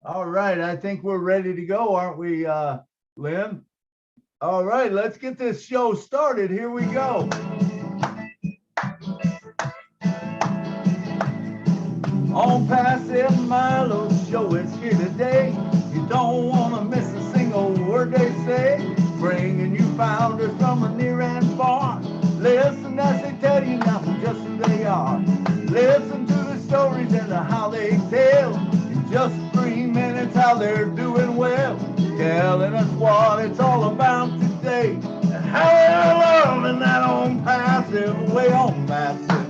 All right, I think we're ready to go, aren't we, Lynn? All right, let's get this show started. Here we go. On Passive Milo show is here today. You don't want to miss a single word they say. Bringing you founders from near and far. Listen as they tell you now just who they are. Listen to the stories and how they tell. In just 3 minutes how they're doing well. Telling us what it's all about today. And how they're loving that on passive way on passive.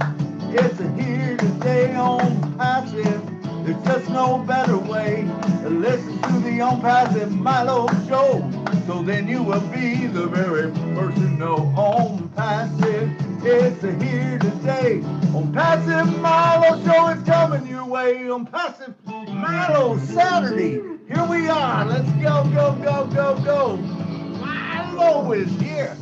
It's a here today on passive. There's just no better way to listen to the on passive Milo show. So then you will be the very person know on passive. It's a here today on passive Milo show is coming your way on passive Milo Saturday. Here we are. Let's go, go, go, go, go. Milo is here.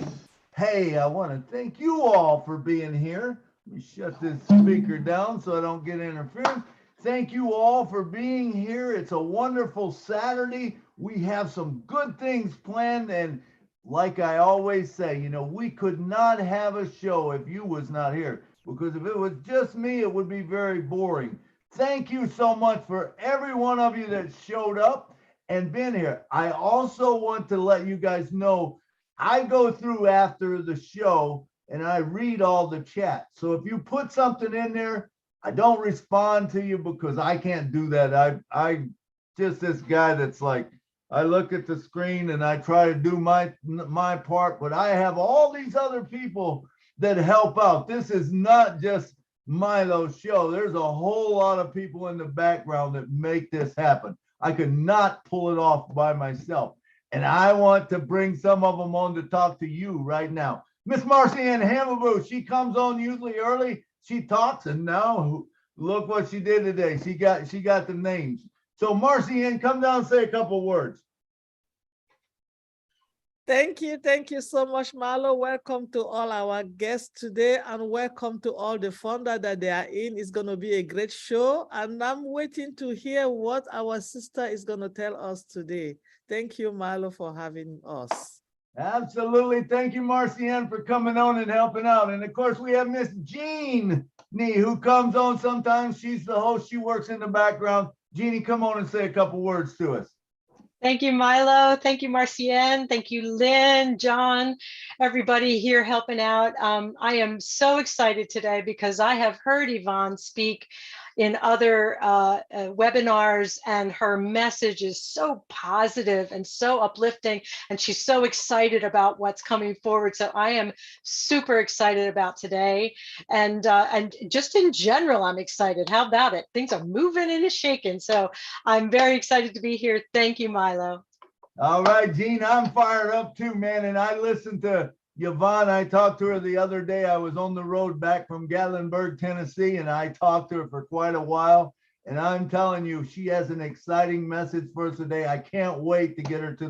Hey, I want to thank you all for being here. Let me shut this speaker down so I don't get interference. Thank you all for being here. It's a wonderful Saturday. We have some good things planned, and like I always say, we could not have a show if you was not here, because if it was just me, it would be very boring. Thank you so much for every one of you that showed up and been here. I also want to let you guys know I go through after the show and I read all the chat. So if you put something in there, I don't respond to you because I can't do that. I just this guy that's like, I look at the screen and I try to do my part, but I have all these other people that help out. This is not just Milo's show. There's a whole lot of people in the background that make this happen. I could not pull it off by myself. And I want to bring some of them on to talk to you right now. Miss Marcy Ann Hamilboo, she comes on usually early. She talks, and now look what she did today. She got the names. So Marcy Ann, come down and say a couple words. Thank you so much, Marlo. Welcome to all our guests today, and welcome to all the fun that they are in. It's going to be a great show, and I'm waiting to hear what our sister is going to tell us today. Thank you, Marlo, for having us. Absolutely. Thank you, Marcy Ann, for coming on and helping out. And of course, we have Miss Jean Nee, who comes on sometimes. She's the host. She works in the background. Jeannie, come on and say a couple words to us. Thank you, Milo. Thank you, Marcienne. Thank you, Lynn, John, everybody here helping out. I am so excited today because I have heard Yvonne speak in other webinars, and her message is so positive and so uplifting, and she's so excited about what's coming forward. So I am super excited about today, and just in general, I'm excited. How about it? Things are moving and shaking. So I'm very excited to be here. Thank you, Milo. All right, Gene, I'm fired up too, man. And I listened to Yvonne. I talked to her the other day. I was on the road back from Gatlinburg, Tennessee, and I talked to her for quite a while. And I'm telling you, she has an exciting message for us today. I can't wait to get her to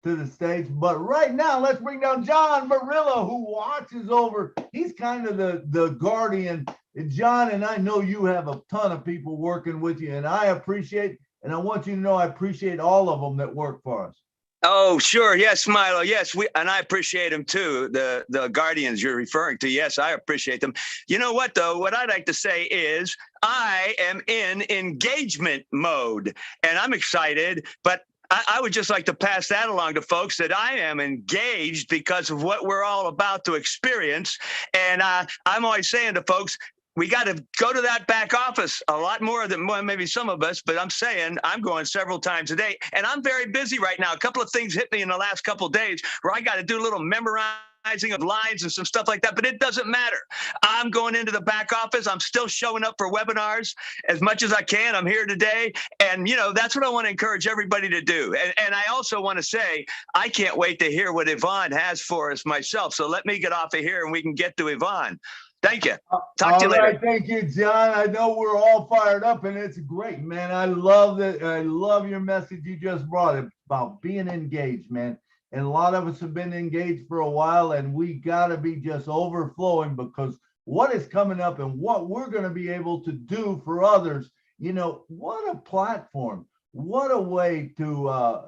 the stage. But right now, let's bring down John Murillo, who watches over. He's kind of the guardian. And John, and I know you have a ton of people working with you, and I appreciate, and I want you to know I appreciate all of them that work for us. Oh, sure. Yes, Milo. Yes, and I appreciate them too. The guardians you're referring to. Yes, I appreciate them. You know what, though? What I'd like to say is I am in engagement mode, and I'm excited, but I would just like to pass that along to folks that I am engaged because of what we're all about to experience. And I'm always saying to folks, we got to go to that back office a lot more than maybe some of us, but I'm saying I'm going several times a day, and I'm very busy right now. A couple of things hit me in the last couple of days where I got to do a little memorizing of lines and some stuff like that, but it doesn't matter. I'm going into the back office. I'm still showing up for webinars as much as I can. I'm here today, and that's what I want to encourage everybody to do. And I also want to say I can't wait to hear what Yvonne has for us myself. So let me get off of here and we can get to Yvonne. Thank you. Talk to you later. Right, thank you, John. I know we're all fired up, and it's great, man. I love that. I love your message you just brought about being engaged, man. And a lot of us have been engaged for a while, and we got to be just overflowing because what is coming up and what we're going to be able to do for others. What a platform. what a way to,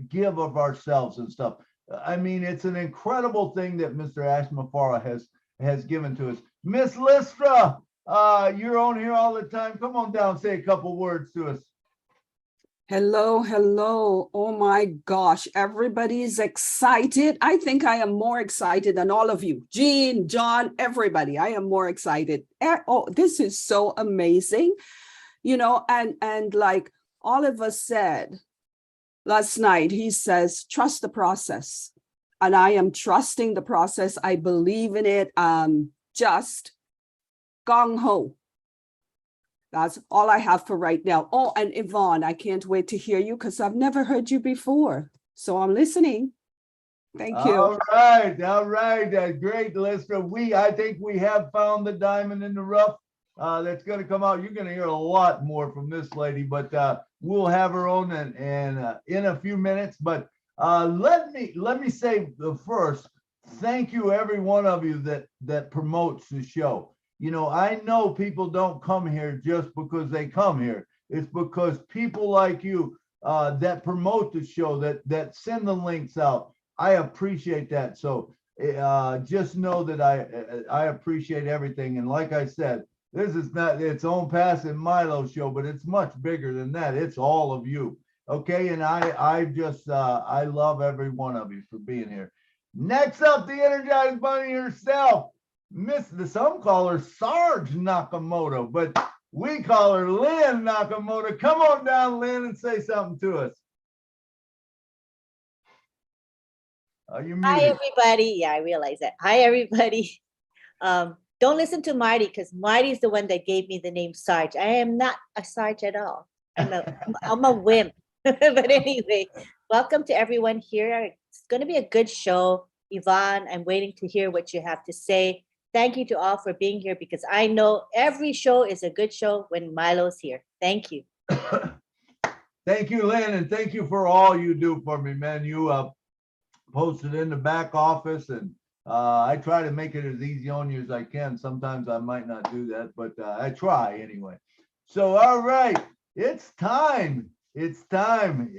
give of ourselves and stuff. I mean, it's an incredible thing that Mr. Ashmafara has given to us. Miss Listra, you're on here all the time. Come on down, say a couple words to us. Hello, hello. Oh my gosh, everybody's excited. I think I am more excited than all of you. Jean, John, everybody. I am more excited. Oh, this is so amazing. And like Oliver said last night, he says, trust the process. And I am trusting the process. I believe in it. Just gung-ho. That's all I have for right now. Oh, and Yvonne, I can't wait to hear you because I've never heard you before. So I'm listening. Thank you. All right. Great, Lister. I think we have found the diamond in the rough that's going to come out. You're going to hear a lot more from this lady, but we'll have her on and in a few minutes. But let me say first, thank you, every one of you that promotes the show. I know people don't come here just because they come here. It's because people like you that promote the show, that send the links out. I appreciate that. So just know that I appreciate everything. And like I said, this is not its Onpassive Milo show, but it's much bigger than that. It's all of you. Okay. And I love every one of you for being here. Next up, the Energized Bunny herself. Some call her Sarge Nakamoto, but we call her Lynn Nakamoto. Come on down, Lynn, and say something to us. You're muted. Hi, everybody. Yeah, I realize that. Hi, everybody. Don't listen to Marty because Marty's the one that gave me the name Sarge. I am not a Sarge at all. I'm a wimp. But anyway, welcome to everyone here. It's going to be a good show. Yvonne, I'm waiting to hear what you have to say. Thank you to all for being here because I know every show is a good show when Milo's here. Thank you. Thank you, Lynn, and thank you for all you do for me, man. You posted in the back office, and I try to make it as easy on you as I can. Sometimes I might not do that, but I try anyway. So, all right, it's time. It's time,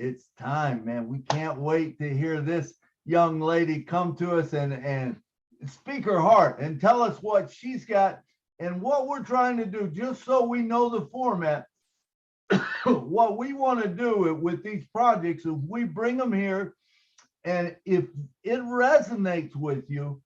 man. We can't wait to hear this young lady come to us and speak her heart and tell us what she's got and what we're trying to do, just so we know the format. What we want to do with these projects is we bring them here, and if it resonates with you,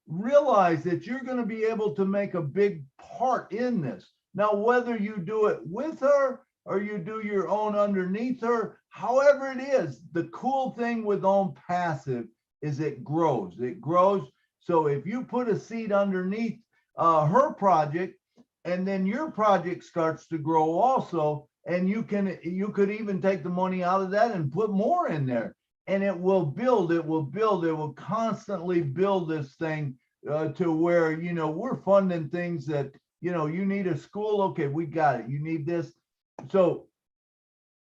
realize that you're going to be able to make a big part in this. Now, whether you do it with her or you do your own underneath her, however it is, the cool thing with Onpassive is it grows. It grows. So if you put a seed underneath her project, and then your project starts to grow also, and you could even take the money out of that and put more in there, and it will build. It will constantly build this thing to where we're funding things that you need a school. Okay, we got it. You need this. So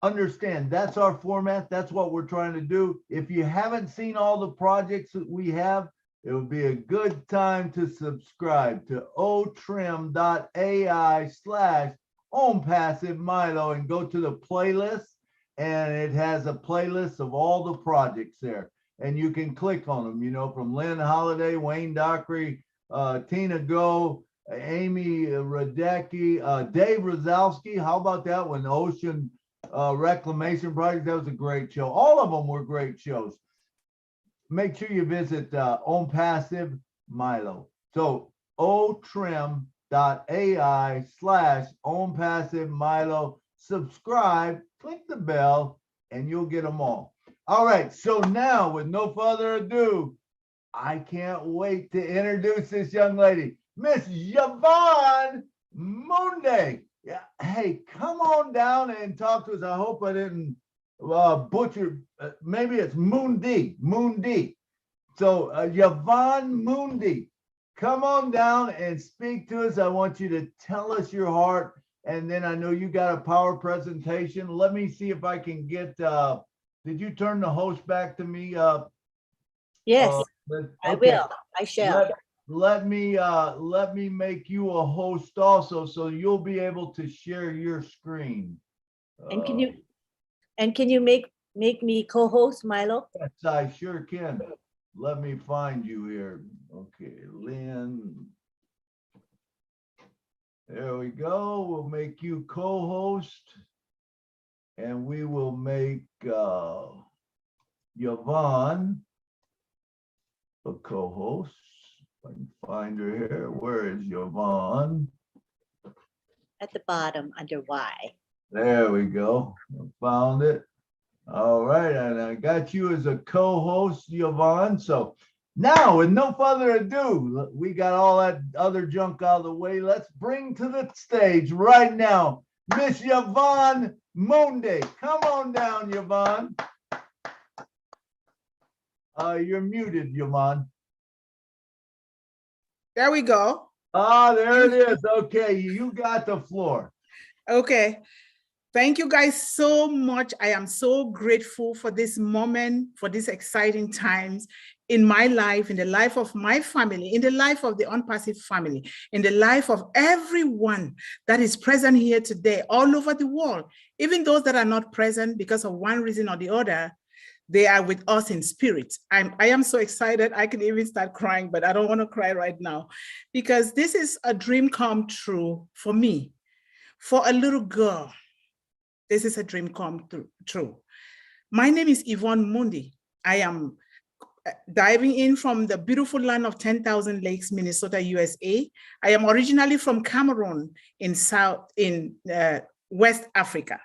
understand that's our format. That's what we're trying to do. If you haven't seen all the projects that we have, it would be a good time to subscribe to otrim.ai/Onpassive Milo and go to the playlist, and it has a playlist of all the projects there, and you can click on them, from Lynn Holiday, Wayne Dockery, Tina Go, Amy Radecki, Dave Rozalski. How about that one? The Ocean Reclamation Project. That was a great show. All of them were great shows. Make sure you visit Onpassive Milo. So otrim.ai/Onpassive Milo. Subscribe, click the bell, and you'll get them all. All right. So now, with no further ado, I can't wait to introduce this young lady, Miss Yvonne Munday. Yeah. Hey, come on down and talk to us. I hope I didn't butcher. Maybe it's Mundi. So Yvonne Mundi, come on down and speak to us. I want you to tell us your heart, and then I know you got a power presentation. Let me see if I can get. Did you turn the host back to me? Yes, Okay. I will. I shall. Let me make you a host also, so you'll be able to share your screen. And can you make me co-host, Milo? Yes, I sure can. Let me find you here. Okay, Lynn. There we go. We'll make you co-host. And we will make Yvonne a co-host. If I can find her here. Where is Yvonne? At the bottom under Y. There we go. I found it. All right, and I got you as a co-host, Yvonne. So now, with no further ado, we got all that other junk out of the way. Let's bring to the stage right now, Miss Yvonne Monde. Come on down, Yvonne. You're muted, Yvonne. There we go. Ah, there it is. Okay, you got the floor. Okay. Thank you guys so much. I am so grateful for this moment, for these exciting times in my life, in the life of my family, in the life of the Onpassive family, in the life of everyone that is present here today, all over the world, even those that are not present because of one reason or the other. They are with us in spirit. I am so excited. I can even start crying, but I don't want to cry right now because this is a dream come true for me. For a little girl, this is a dream come true. My name is Yvonne Mundi. I am diving in from the beautiful land of 10,000 Lakes, Minnesota, USA. I am originally from Cameroon in West Africa.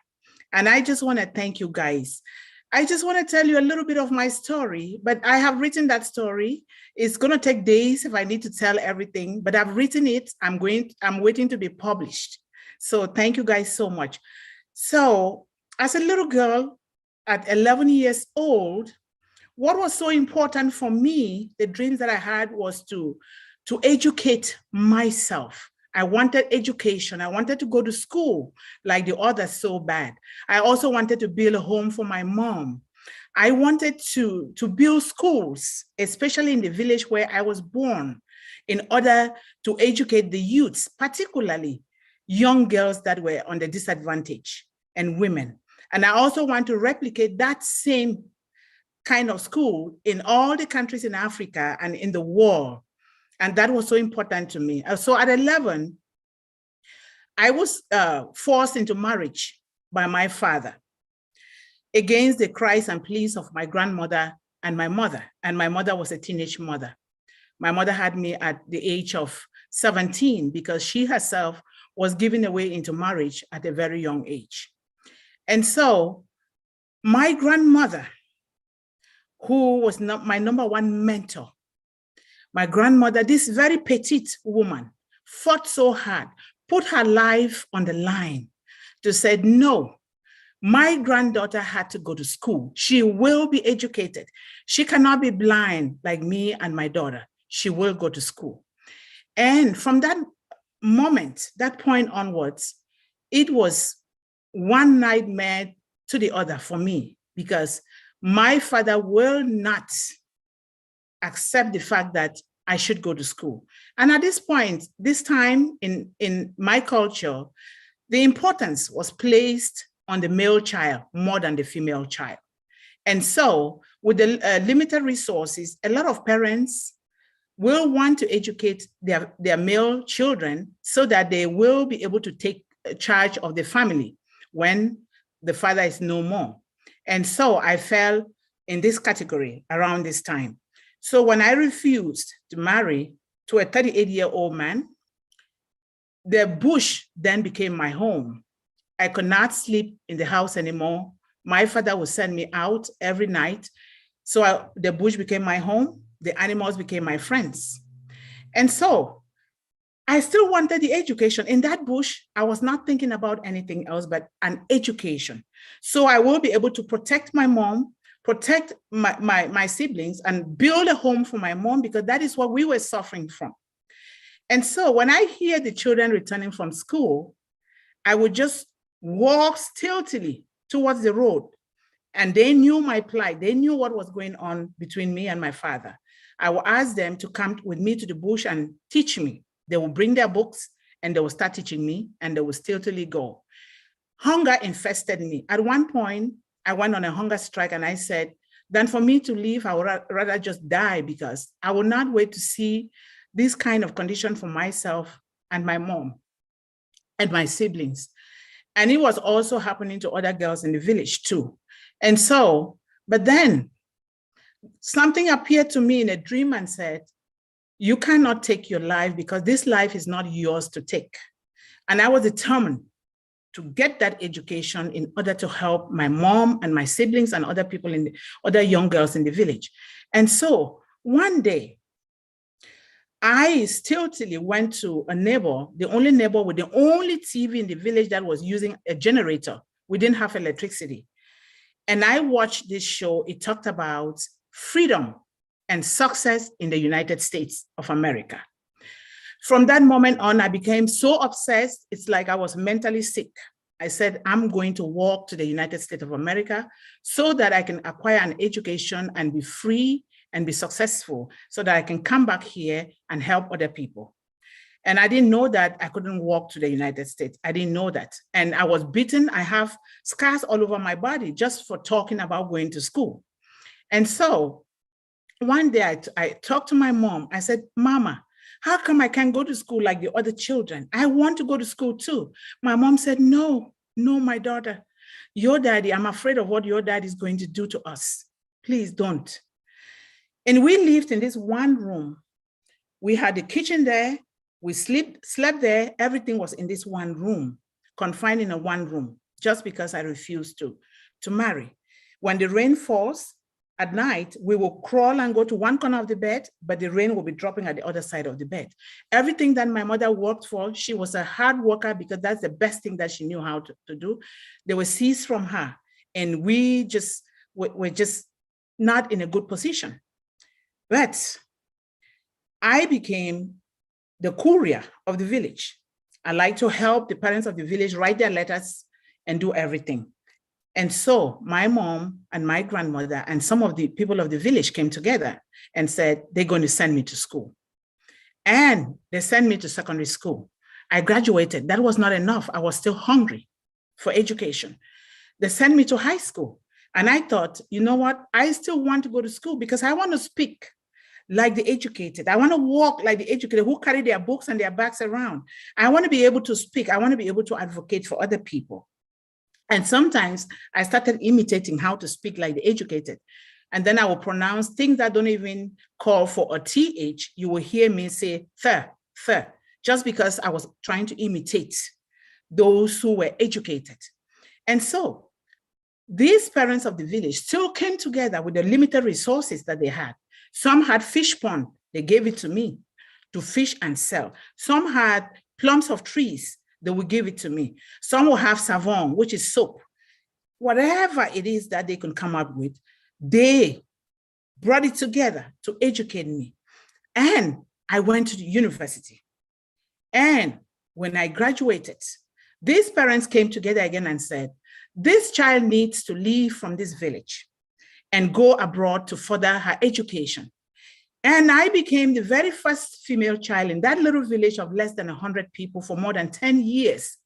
And I just want to thank you guys. I just want to tell you a little bit of my story, but I have written that story. It's going to take days if I need to tell everything, but I've written it. I'm waiting to be published. So thank you guys so much. So as a little girl at 11 years old, what was so important for me, the dreams that I had was to educate myself. I wanted education. I wanted to go to school like the others so bad. I also wanted to build a home for my mom. I wanted to build schools, especially in the village where I was born, in order to educate the youths, particularly young girls that were on the disadvantage and women. And I also want to replicate that same kind of school in all the countries in Africa and in the world. And that was so important to me. So at 11, I was forced into marriage by my father against the cries and pleas of my grandmother and my mother. And my mother was a teenage mother. My mother had me at the age of 17 because she herself was given away into marriage at a very young age. And so my grandmother, who was not my number one mentor, my grandmother, this very petite woman, fought so hard, put her life on the line to say, no, my granddaughter had to go to school. She will be educated. She cannot be blind like me and my daughter. She will go to school. And from that moment, that point onwards, it was one nightmare to the other for me because my father will not accept the fact that I should go to school. And at this point, this time in my culture, the importance was placed on the male child more than the female child. And so with the limited resources, a lot of parents will want to educate their male children so that they will be able to take charge of the family when the father is no more. And so I fell in this category around this time. So when I refused to marry to a 38-year-old man, the bush then became my home. I could not sleep in the house anymore. My father would send me out every night. So the bush became my home. The animals became my friends. And so I still wanted the education. In that bush, I was not thinking about anything else but an education. So I will be able to protect my mom, protect my siblings, and build a home for my mom because that is what we were suffering from. And so when I hear the children returning from school, I would just walk stealthily towards the road. And they knew my plight. They knew what was going on between me and my father. I will ask them to come with me to the bush and teach me. They will bring their books and they will start teaching me and they will stealthily go. hunger infested me. At one point, I went on a hunger strike and I said, then for me to leave, I would rather just die, because I will not wait to see this kind of condition for myself and my mom and my siblings. And it was also happening to other girls in the village too. And so, but then something appeared to me in a dream and said, you cannot take your life, because this life is not yours to take. And I was determined to get that education in order to help my mom and my siblings and other people other young girls in the village. And so one day, I stealthily went to a neighbor, the only neighbor with the only TV in the village that was using a generator. We didn't have electricity. And I watched this show. It talked about freedom and success in the United States of America. From that moment on, I became so obsessed. It's like I was mentally sick. I said, I'm going to walk to the United States of America so that I can acquire an education and be free and be successful, so that I can come back here and help other people. And I didn't know that I couldn't walk to the United States. I didn't know that. And I was beaten. I have scars all over my body just for talking about going to school. And so one day I talked to my mom. I said, Mama, how come I can't go to school like the other children? I want to go to school too. My mom said, no, my daughter, your daddy, I'm afraid of what your dad is going to do to us. Please don't. And we lived in this one room. We had the kitchen there. We slept there. Everything was in this one room, confined in a one room, just because I refused to marry. When the rain falls at night, we will crawl and go to one corner of the bed, but the rain will be dropping at the other side of the bed. Everything that my mother worked for, she was a hard worker, because that's the best thing that she knew how to do. They were seized from her, and we were just not in a good position. But I became the courier of the village. I like to help the parents of the village write their letters and do everything. And so my mom and my grandmother and some of the people of the village came together and said, they're going to send me to school. And they sent me to secondary school. I graduated. That was not enough. I was still hungry for education. They sent me to high school. And I thought, you know what? I still want to go to school, because I want to speak like the educated. I want to walk like the educated who carry their books and their bags around. I want to be able to speak. I want to be able to advocate for other people. And sometimes I started imitating how to speak like the educated. And then I will pronounce things that don't even call for a TH. You will hear me say th, just because I was trying to imitate those who were educated. And so these parents of the village still came together with the limited resources that they had. Some had fish pond. They gave it to me to fish and sell. Some had plums of trees. They would give it to me. Some will have savon, which is soap. Whatever it is that they can come up with, they brought it together to educate me. And I went to the university. And when I graduated, these parents came together again and said, this child needs to leave from this village and go abroad to further her education. And I became the very first female child in that little village of less than 100 people for more than 10 years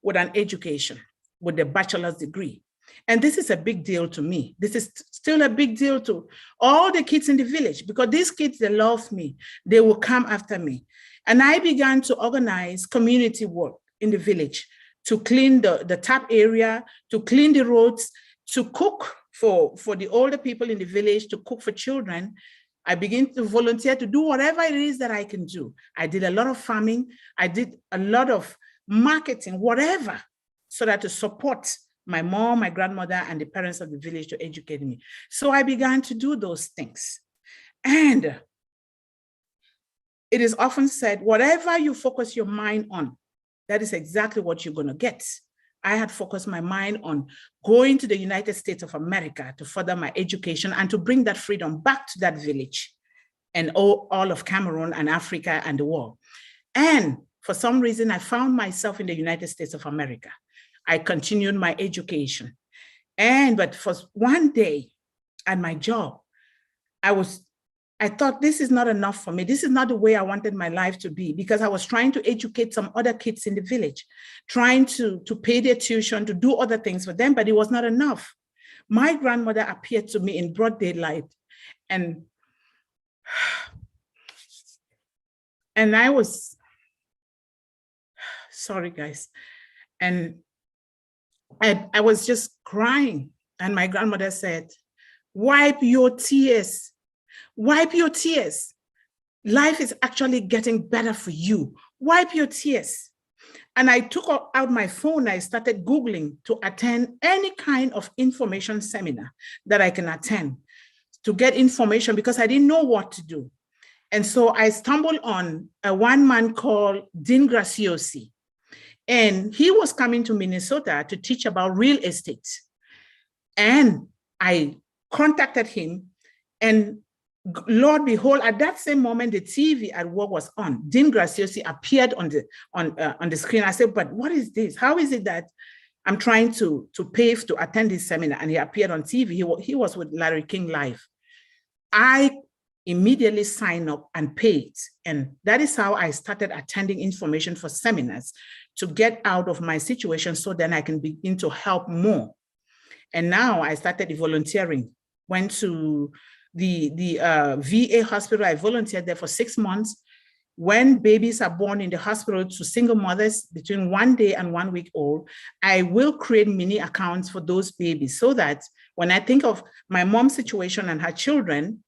with an education, with a bachelor's degree. And this is a big deal to me. This is still a big deal to all the kids in the village, because these kids, they love me. They will come after me. And I began to organize community work in the village, to clean the tap area, to clean the roads, to cook for the older people in the village, to cook for children. I began to volunteer to do whatever it is that I can do. I did a lot of farming. I did a lot of marketing, whatever, so that to support my mom, my grandmother, and the parents of the village to educate me. So I began to do those things. And it is often said, whatever you focus your mind on, that is exactly what you're going to get. I had focused my mind on going to the United States of America to further my education and to bring that freedom back to that village and all of Cameroon and Africa and the world. And for some reason, I found myself in the United States of America. I continued my education. But for one day at my job, I was I thought this is not enough for me. This is not the way I wanted my life to be, because I was trying to educate some other kids in the village, trying to pay their tuition, to do other things for them, but it was not enough. My grandmother appeared to me in broad daylight, and I was, sorry guys, and I was just crying. And my grandmother said, wipe your tears. Wipe your tears. Life is actually getting better for you. Wipe your tears. And I took out my phone. I started Googling to attend any kind of information seminar that I can attend to get information, because I didn't know what to do. And so I stumbled on one man called Dean Graciosi. And he was coming to Minnesota to teach about real estate. And I contacted him, and Lord behold, at that same moment, the TV at work was on. Dean Graciosi appeared on the screen. I said, but what is this? How is it that I'm trying to pay to attend this seminar? And he appeared on TV. He was with Larry King Live. I immediately signed up and paid. And that is how I started attending information for seminars to get out of my situation, so then I can begin to help more. And now I started volunteering, went to the VA hospital. I volunteered there for 6 months. When babies are born in the hospital to single mothers between 1 day and 1 week old, I will create mini accounts for those babies, so that when I think of my mom's situation and her children,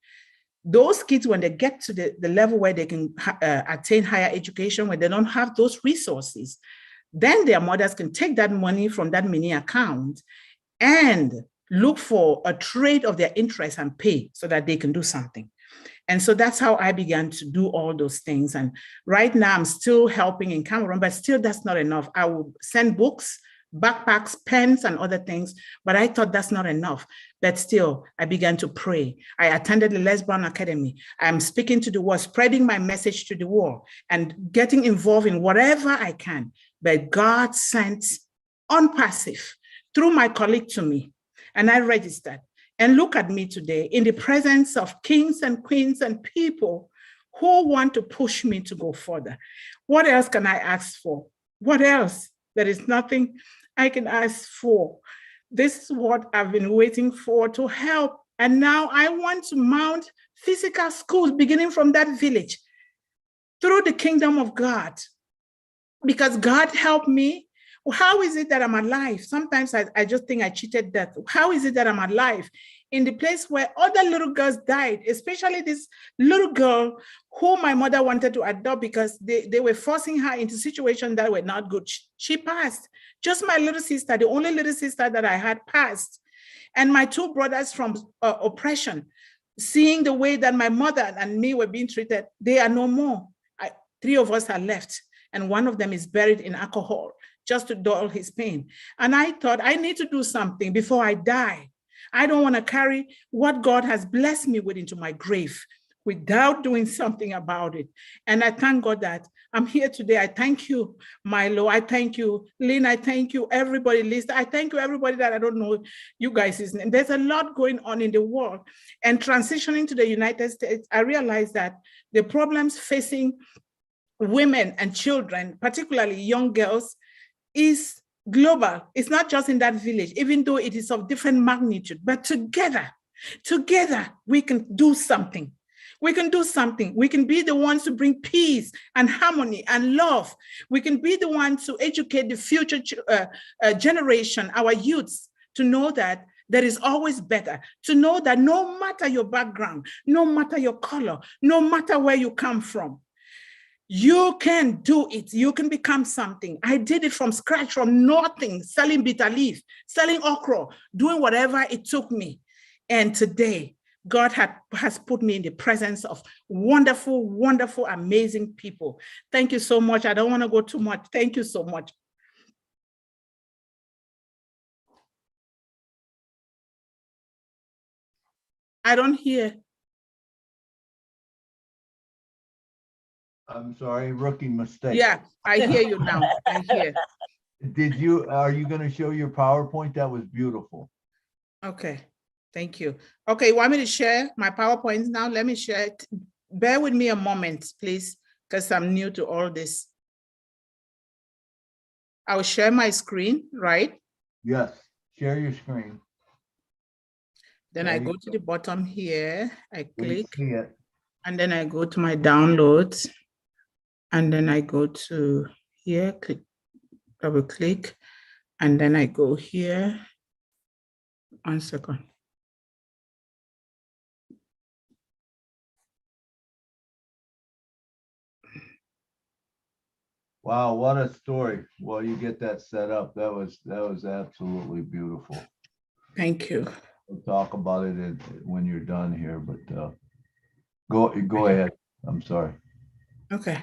those kids, when they get to the level where they can attain higher education, when they don't have those resources, then their mothers can take that money from that mini account and look for a trade of their interest and pay, so that they can do something. And so that's how I began to do all those things. And right now I'm still helping in Cameroon, but still that's not enough. I will send books, backpacks, pens, and other things, but I thought that's not enough. But still, I began to pray. I attended the Les Brown Academy. I'm speaking to the world, spreading my message to the world, and getting involved in whatever I can. But God sent Onpassive through my colleague to me, and I registered. And look at me today in the presence of kings and queens and people who want to push me to go further. What else can I ask for? What else? There is nothing I can ask for. This is what I've been waiting for, to help. And now I want to mount physical schools beginning from that village through the kingdom of God, because God helped me. How is it that I'm alive? Sometimes I just think I cheated death. How is it that I'm alive in the place where other little girls died, especially this little girl who my mother wanted to adopt because they were forcing her into situations that were not good. She passed. Just my little sister, the only little sister that I had, passed. And my two brothers from oppression, seeing the way that my mother and me were being treated, they are no more. 3 of us are left, and one of them is buried in alcohol, just to dull his pain. And I thought, I need to do something before I die. I don't want to carry what God has blessed me with into my grave without doing something about it. And I thank God that I'm here today. I thank you, Melo. I thank you, Lynn. I thank you, everybody, Lisa. I thank you, everybody that I don't know you guys' name. There's a lot going on in the world. And transitioning to the United States, I realized that the problems facing women and children, particularly young girls, is global. It's not just in that village, even though it is of different magnitude, but together we can do something. We can do something. We can be the ones to bring peace and harmony and love. We can be the ones to educate the future generation, our youths, to know that there is always better, to know that no matter your background, no matter your color, no matter where you come from, you can do it. You can become something. I did it from scratch, from nothing, selling bitter leaf, selling okra, doing whatever it took me. And today, God has put me in the presence of wonderful, wonderful, amazing people. Thank you so much. I don't want to go too much. Thank you so much. I don't hear. I'm sorry, rookie mistake. Yeah, I hear you now. I hear. Are you going to show your PowerPoint? That was beautiful. Okay. Thank you. Okay, you want me to share my PowerPoint now? Let me share it. Bear with me a moment, please, because I'm new to all this. I'll share my screen, right? Yes, share your screen. Then I go to the bottom here, I click, See it. and then I go to my downloads, and then I go to here, click, double click, and then I go here. 1 second. Wow, what a story. Well, you get that set up. That was absolutely beautiful. Thank you. We'll talk about it when you're done here, but go ahead. I'm sorry. Okay.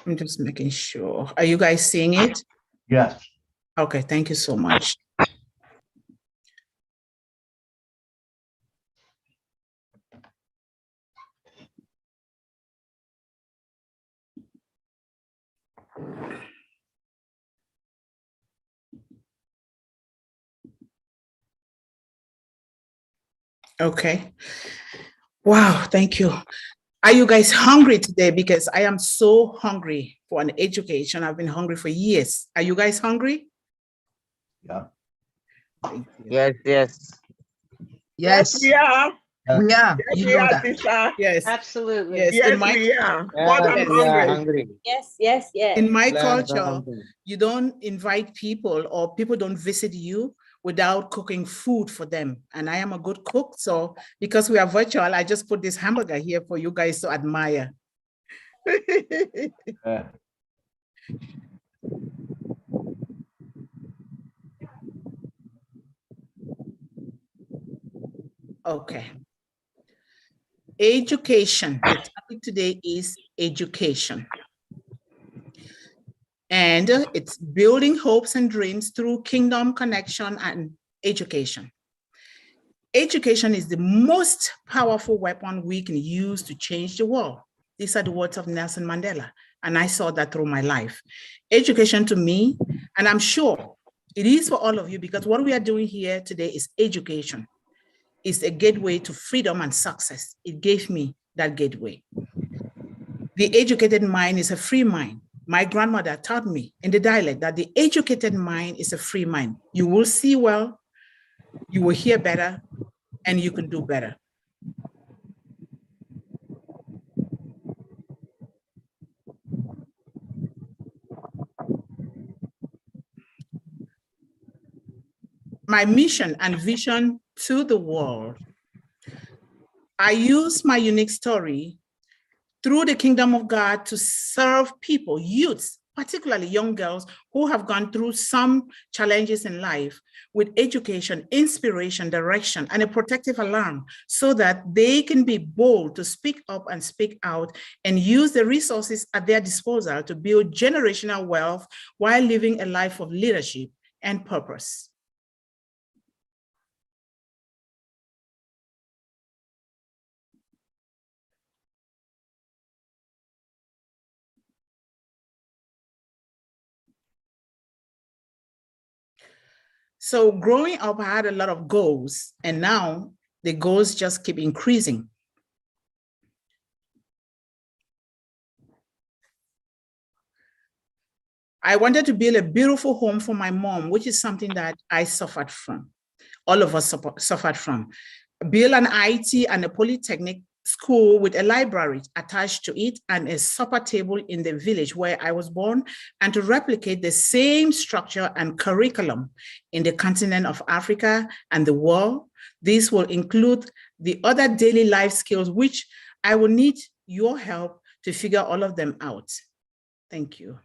I'm just making sure. Are you guys seeing it? Yes. Okay, thank you so much. Okay. Wow, thank you. Are you guys hungry today? Because I am so hungry for an education. I've been hungry for years. Are you guys hungry? Yeah. Yes, yes. Yes, we are. Yes. We are. Yes, You we know are, that. sister. Yes. Absolutely. Yes. Yes, we are. More than Yes, we are hungry. hungry. Yes, yes, yes. In my Learn culture, something. you don't invite people or people don't visit you without cooking food for them. And I am a good cook. So because we are virtual, I just put this hamburger here for you guys to admire. Yeah. Okay. Education. The topic today is education. And it's building hopes and dreams through kingdom connection and education. Education is the most powerful weapon we can use to change the world. These are the words of Nelson Mandela, and I saw that through my life. Education to me, and I'm sure it is for all of you, because what we are doing here today is education. It's a gateway to freedom and success. It gave me that gateway. The educated mind is a free mind. My grandmother taught me in the dialect that the educated mind is a free mind. You will see well, you will hear better, and you can do better. My mission and vision to the world. I use my unique story through the kingdom of God to serve people, youths, particularly young girls who have gone through some challenges in life with education, inspiration, direction, and a protective alarm so that they can be bold to speak up and speak out and use the resources at their disposal to build generational wealth while living a life of leadership and purpose. So growing up, I had a lot of goals, and now the goals just keep increasing. I wanted to build a beautiful home for my mom, which is something that I suffered from. All of us suffered from. Build an IT and a polytechnic school with a library attached to it and a supper table in the village where I was born, and to replicate the same structure and curriculum in the continent of Africa and the world. This will include the other daily life skills, which I will need your help to figure all of them out. Thank you.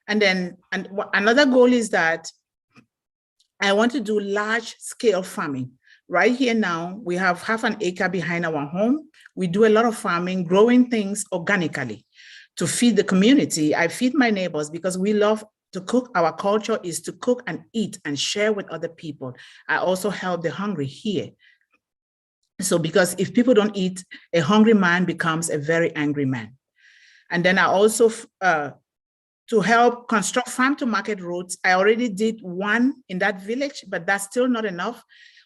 And then another goal is that I want to do large scale farming. Right here now, we have 1/2 acre behind our home. We do a lot of farming, growing things organically to feed the community. I feed my neighbors because we love to cook. Our culture is to cook and eat and share with other people. I also help the hungry here. So because if people don't eat, a hungry man becomes a very angry man. And then I also, to help construct farm to market roads, I already did one in that village, but that's still not enough.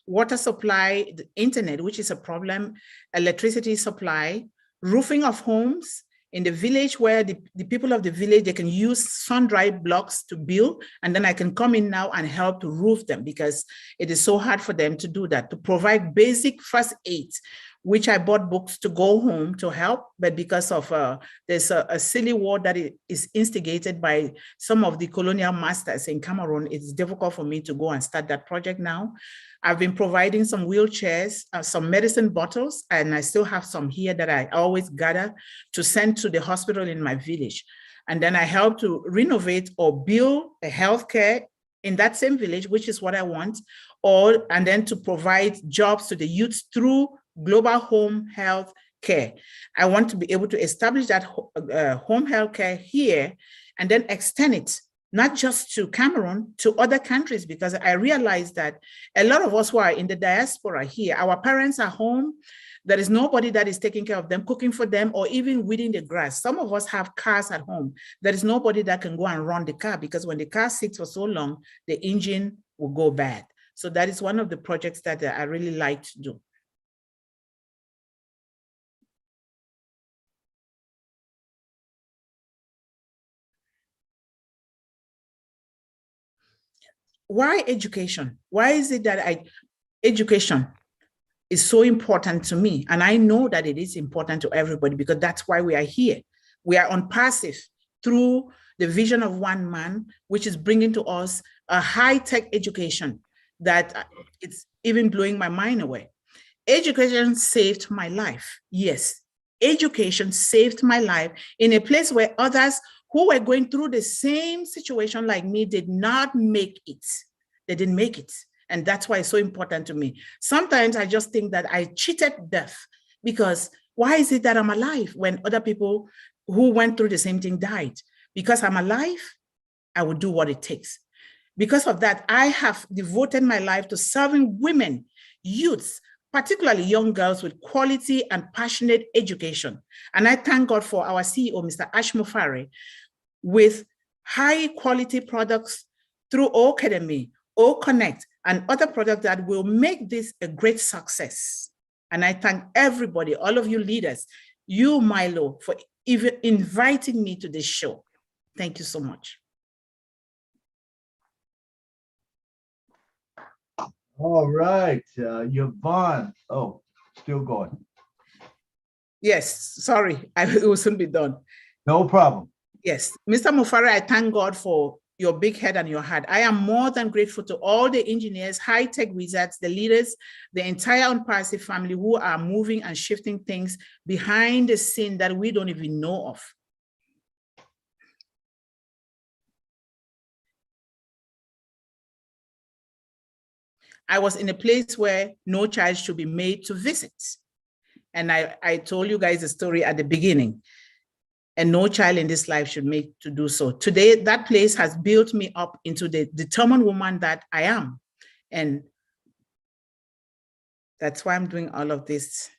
Water supply, the internet, which is a problem, electricity supply, roofing of homes in the village where the people of the village, they can use sun-dried blocks to build, and then I can come in now and help to roof them because it is so hard for them to do that, to provide basic first aid, which I bought books to go home to help, but because of there's a silly war that is instigated by some of the colonial masters in Cameroon, it's difficult for me to go and start that project now. I've been providing some wheelchairs, some medicine bottles, and I still have some here that I always gather to send to the hospital in my village. And then I help to renovate or build a healthcare in that same village, which is what I want, and then to provide jobs to the youth through global home health care. I want to be able to establish that home health care here and then extend it, not just to Cameroon, to other countries, because I realize that a lot of us who are in the diaspora here, our parents are home, there is nobody that is taking care of them, cooking for them, or even weeding the grass. Some of us have cars at home. There is nobody that can go and run the car because when the car sits for so long, the engine will go bad. So that is one of the projects that I really like to do. Why education? Why is it that education is so important to me? And I know that it is important to everybody because that's why we are here. We are Onpassive through the vision of one man, which is bringing to us a high-tech education that it's even blowing my mind away. Education saved my life. Yes, education saved my life in a place where others who were going through the same situation like me did not make it. They didn't make it. And that's why it's so important to me. Sometimes I just think that I cheated death because why is it that I'm alive when other people who went through the same thing died? Because I'm alive, I will do what it takes. Because of that, I have devoted my life to serving women, youths, particularly young girls with quality and passionate education. And I thank God for our CEO, Mr. Ash Mufare, with high quality products through Academy, Connect, and other products that will make this a great success. And I thank everybody, all of you leaders, you, Melo, for even inviting me to this show. Thank you so much. All right, Yvonne. Oh, still going. Yes, sorry, it will soon be done. No problem. Yes, Mr. Mufare, I thank God for your big head and your heart. I am more than grateful to all the engineers, high-tech wizards, the leaders, the entire Onpassive family who are moving and shifting things behind the scene that we don't even know of. I was in a place where no child should be made to visit. And I told you guys the story at the beginning. And no child in this life should make to do so. Today, that place has built me up into the determined woman that I am. And that's why I'm doing all of this.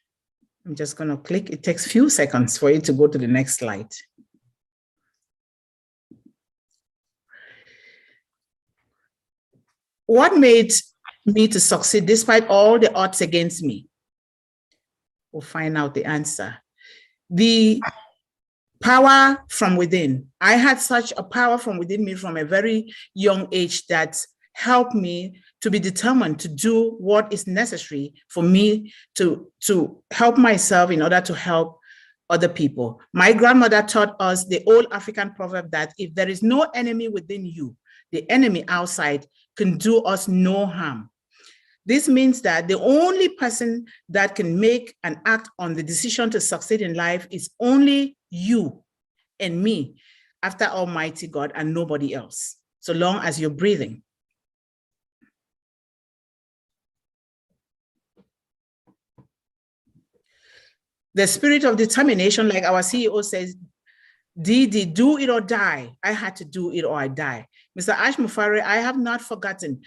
I'm just gonna click. It takes a few seconds for it to go to the next slide. What made me to succeed despite all the odds against me? We'll find out the answer. The power from within. I had such a power from within me from a very young age that helped me to be determined to do what is necessary for me to help myself in order to help other people. My grandmother taught us the old African proverb that if there is no enemy within you, the enemy outside can do us no harm. This means that the only person that can make and act on the decision to succeed in life is only you and me, after Almighty God, and nobody else, so long as you're breathing. The spirit of determination, like our CEO says, Didi, do it or die. I had to do it or I die. Mr. Ash Mufari, I have not forgotten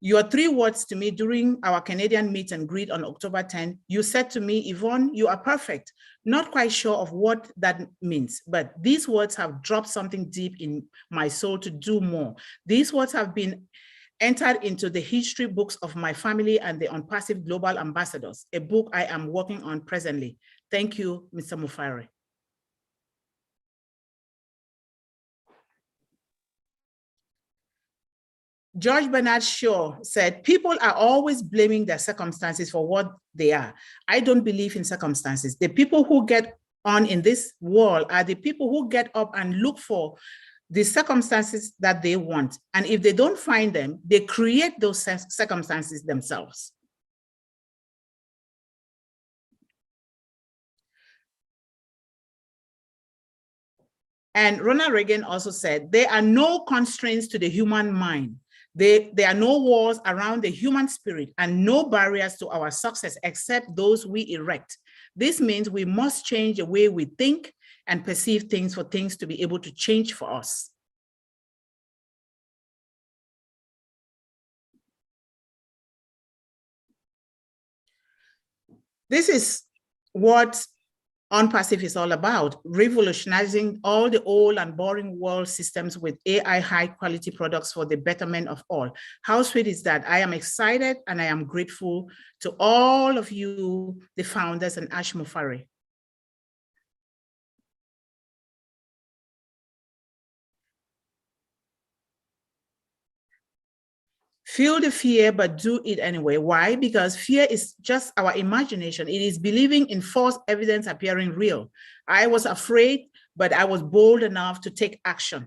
your 3 words to me during our Canadian meet and greet on October 10. You said to me, Yvonne, you are perfect. Not quite sure of what that means, but these words have dropped something deep in my soul to do more. These words have been entered into the history books of my family and the Onpassive Global Ambassadors, a book I am working on presently. Thank you, Mr. Mufari. George Bernard Shaw said, people are always blaming their circumstances for what they are. I don't believe in circumstances. The people who get on in this world are the people who get up and look for the circumstances that they want. And if they don't find them, they create those circumstances themselves. And Ronald Reagan also said, there are no constraints to the human mind. There are no walls around the human spirit and no barriers to our success except those we erect. This means we must change the way we think and perceive things for things to be able to change for us. This is what Onpassive is all about, revolutionizing all the old and boring world systems with AI high quality products for the betterment of all. How sweet is that? I am excited and I am grateful to all of you, the founders, and Ash Mufari. Feel the fear, but do it anyway. Why? Because fear is just our imagination. It is believing in false evidence appearing real. I was afraid, but I was bold enough to take action.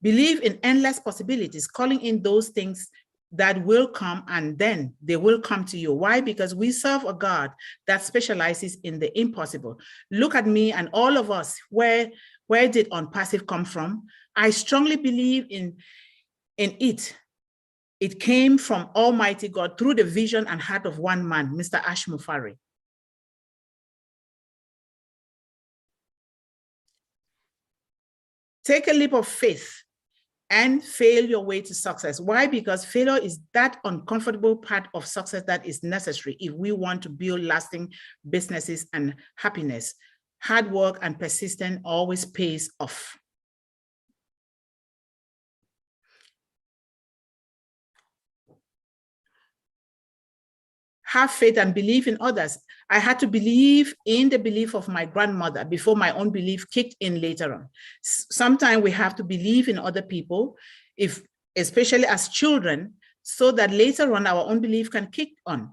Believe in endless possibilities, calling in those things that will come, and then they will come to you. Why? Because we serve a God that specializes in the impossible. Look at me and all of us. Where did Onpassive come from? I strongly believe in it. It came from Almighty God through the vision and heart of one man, Mr. Ash Mufari. Take a leap of faith and fail your way to success. Why? Because failure is that uncomfortable part of success that is necessary if we want to build lasting businesses and happiness. Hard work and persistence always pays off. Have faith and believe in others. I had to believe in the belief of my grandmother before my own belief kicked in later on. Sometimes we have to believe in other people, especially as children, so that later on our own belief can kick on.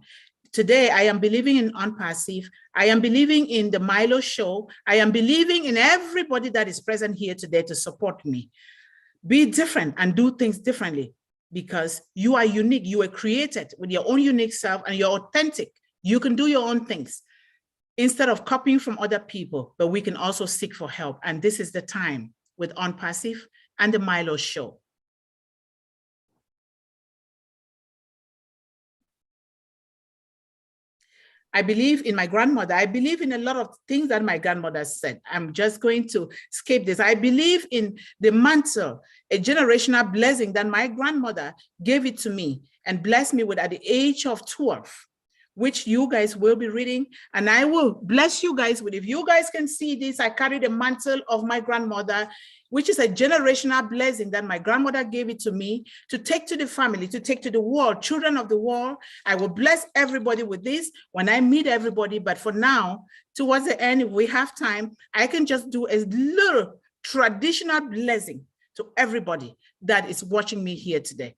Today, I am believing in Onpassive. I am believing in the Melo show. I am believing in everybody that is present here today to support me. Be different and do things differently, because you are unique. You were created with your own unique self and you're authentic. You can do your own things instead of copying from other people, but we can also seek for help. And this is the time with Onpassive and the Melo show. I believe in my grandmother. I believe in a lot of things that my grandmother said. I'm just going to skip this. I believe in the mantle, a generational blessing that my grandmother gave it to me and blessed me with at the age of 12, which you guys will be reading. And I will bless you guys with, if you guys can see this, I carry the mantle of my grandmother, which is a generational blessing that my grandmother gave it to me to take to the family, to take to the world, children of the world. I will bless everybody with this when I meet everybody. But for now, towards the end, if we have time, I can just do a little traditional blessing to everybody that is watching me here today.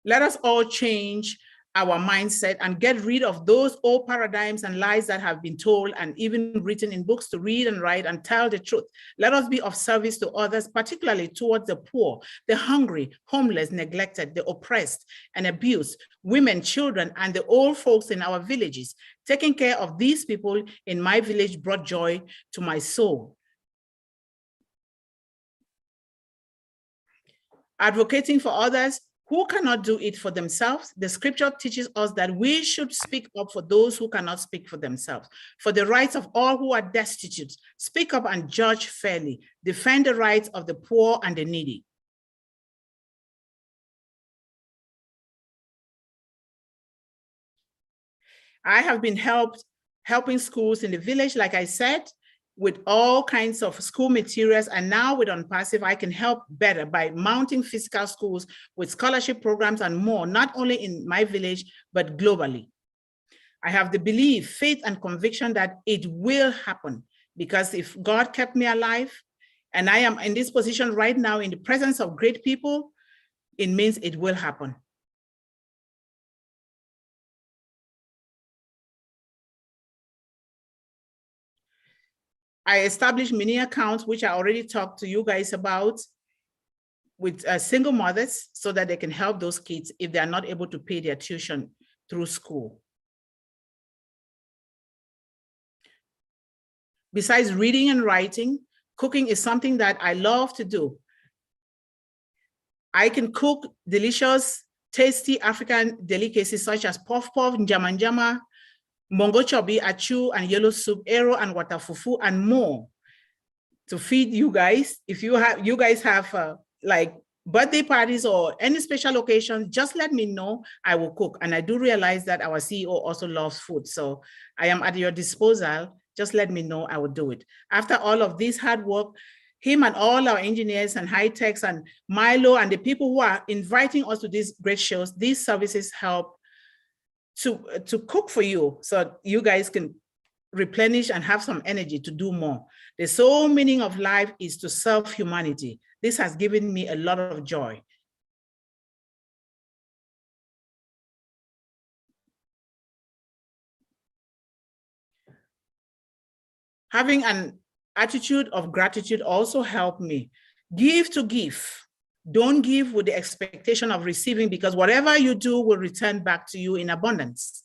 Let us all change our mindset and get rid of those old paradigms and lies that have been told and even written in books to read and write and tell the truth. Let us be of service to others, particularly towards the poor, the hungry, homeless, neglected, the oppressed and abused, women, children, and the old folks in our villages. Taking care of these people in my village brought joy to my soul. Advocating for others who cannot do it for themselves. The scripture teaches us that we should speak up for those who cannot speak for themselves, for the rights of all who are destitute. Speak up and judge fairly. Defend the rights of the poor and the needy. I have been helping schools in the village, like I said, with all kinds of school materials. And now with Onpassive, I can help better by mounting physical schools with scholarship programs and more, not only in my village, but globally. I have the belief, faith, and conviction that it will happen, because if God kept me alive and I am in this position right now in the presence of great people, it means it will happen. I established mini accounts, which I already talked to you guys about, with single mothers, so that they can help those kids if they are not able to pay their tuition through school. Besides reading and writing, cooking is something that I love to do. I can cook delicious, tasty African delicacies such as puff puff, njama njama, mongo chobi, achu, and yellow soup, ero, and water fufu, and more to feed you guys. If you guys have like birthday parties or any special occasions, just let me know. I will cook. And I do realize that our CEO also loves food. So I am at your disposal. Just let me know, I will do it. After all of this hard work, him and all our engineers and high techs and Milo and the people who are inviting us to these great shows, these services help to cook for you so you guys can replenish and have some energy to do more. The sole meaning of life is to serve humanity. This has given me a lot of joy. Having an attitude of gratitude also helped me. Give to give. Don't give with the expectation of receiving, because whatever you do will return back to you in abundance.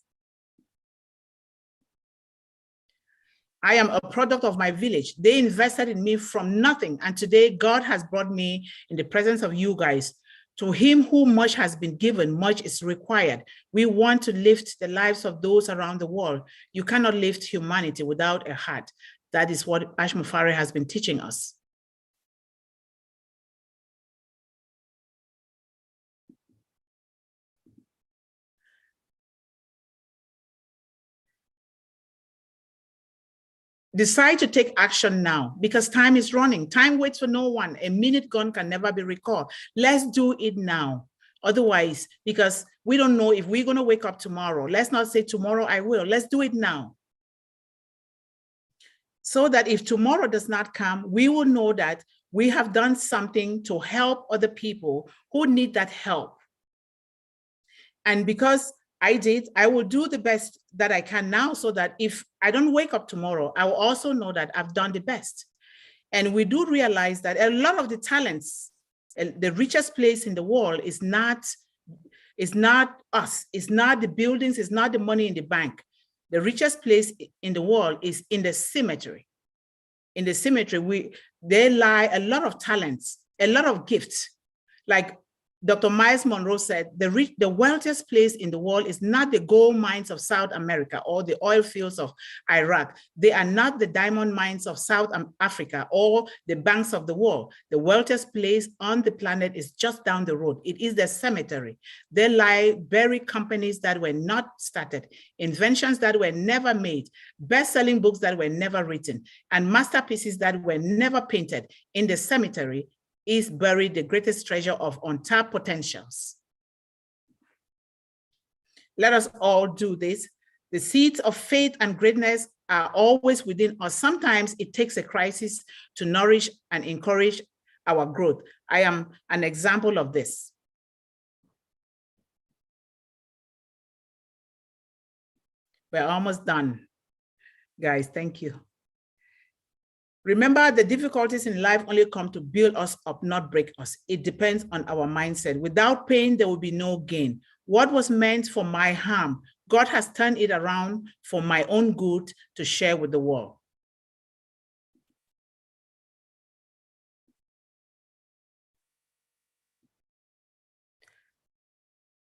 I am a product of my village. They invested in me from nothing. And today God has brought me in the presence of you guys. To him who much has been given, much is required. We want to lift the lives of those around the world. You cannot lift humanity without a heart. That is what Ash Mufare has been teaching us. Decide to take action now, because time is running. Time waits for no one. A minute gone can never be recalled. Let's do it now. Otherwise, because we don't know if we're going to wake up tomorrow. Let's not say tomorrow I will. Let's do it now. So that if tomorrow does not come, we will know that we have done something to help other people who need that help. And because I did, I will do the best that I can now, so that if I don't wake up tomorrow, I will also know that I've done the best. And we do realize that a lot of the talents, the richest place in the world is not us, it's not the buildings, it's not the money in the bank. The richest place in the world is in the cemetery. In the cemetery, there lie a lot of talents, a lot of gifts. Like Dr. Miles Monroe said, the wealthiest place in the world is not the gold mines of South America or the oil fields of Iraq. They are not the diamond mines of South Africa or the banks of the world. The wealthiest place on the planet is just down the road. It is the cemetery. There lie buried companies that were not started, inventions that were never made, best-selling books that were never written, and masterpieces that were never painted. In the cemetery is buried the greatest treasure of untapped potentials. Let us all do this. The seeds of faith and greatness are always within us. Sometimes it takes a crisis to nourish and encourage our growth. I am an example of this. We're almost done, guys. Thank you. Remember, the difficulties in life only come to build us up, not break us. It depends on our mindset. Without pain, there will be no gain. What was meant for my harm, God has turned it around for my own good to share with the world.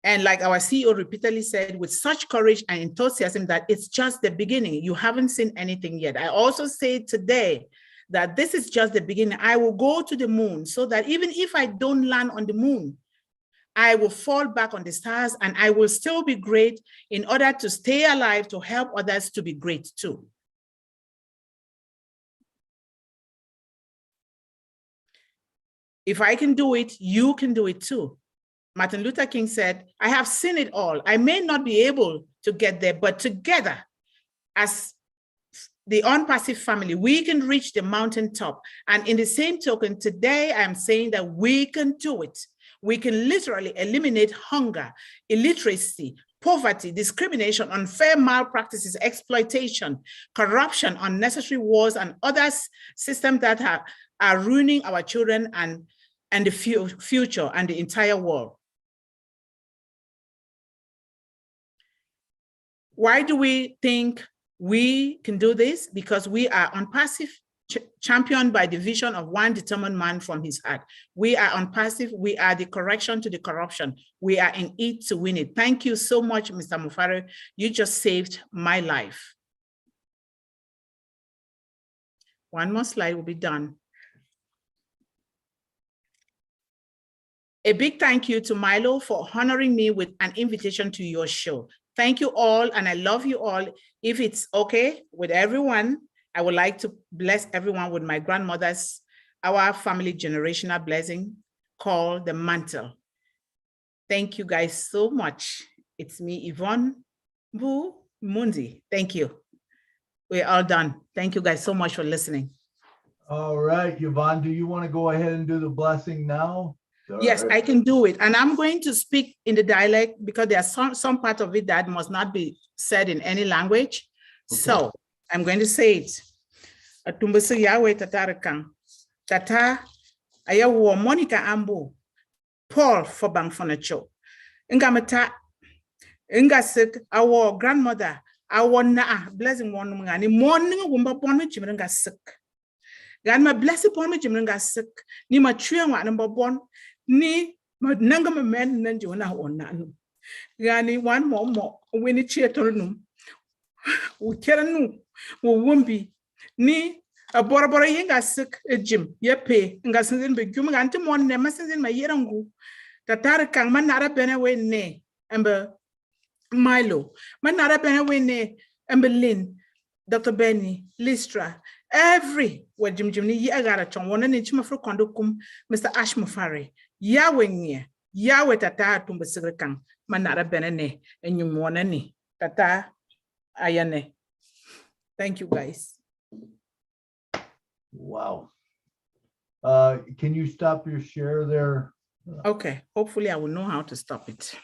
And like our CEO repeatedly said, with such courage and enthusiasm, that it's just the beginning. You haven't seen anything yet. I also say today that this is just the beginning. I will go to the moon so that even if I don't land on the moon, I will fall back on the stars and I will still be great in order to stay alive, to help others to be great too. If I can do it, you can do it too. Martin Luther King said, I have seen it all. I may not be able to get there, but together, as the Onpassive family, we can reach the mountaintop. And in the same token, today I'm saying that we can do it. We can literally eliminate hunger, illiteracy, poverty, discrimination, unfair malpractices, exploitation, corruption, unnecessary wars, and other systems that are ruining our children and the future and the entire world. Why do we think we can do this? Because we are Onpassive, championed by the vision of one determined man from his heart. We are Onpassive. We are the correction to the corruption. We are in it to win it. Thank you so much, Mr. Mufare. You just saved my life. One more slide will be done. A big thank you to Milo for honoring me with an invitation to your show. Thank you all, and I love you all. If it's okay with everyone, I would like to bless everyone with my grandmother's, our family generational blessing called the mantle. Thank you guys so much. It's me, Yvonne Bu Mundi. Thank you. We're all done. Thank you guys so much for listening. All right, Yvonne, do you want to go ahead and do the blessing now? Yes, I can do it. And I'm going to speak in the dialect because there's some part of it that must not be said in any language. Okay. So I'm going to say it. Atumbasi Yahweh Tatarakang. Tata Ayawo Monica Ambo. Paul for Bang Fonacho. Ngamata Ngasik, our grandmother, our na blessing one ngani morning wumba pon me chimrenga sick. Grandma bless upon me chimrenga sick. Ni ma chue wa number one. Ni nanga me men nanjo na ona no gani one more when it cheatonum we keranu we wumbi ni a borabora yinga sick a gym yepe nga sinzin be gum ganti mon ne masinzin ma yerangu tatar kang manara bene we ne embe Milo manara bene we ne embe Lynn Dr. Benny Listra every where Jim ni yagara chong one ni chima fro kondokum Mr. Ash Mufare Yahweh nye, Yahweh tata tumbesirekang, manara benene, and you monani, tata ayane. Thank you guys. Wow. Can you stop your share there? Okay, hopefully I will know how to stop it.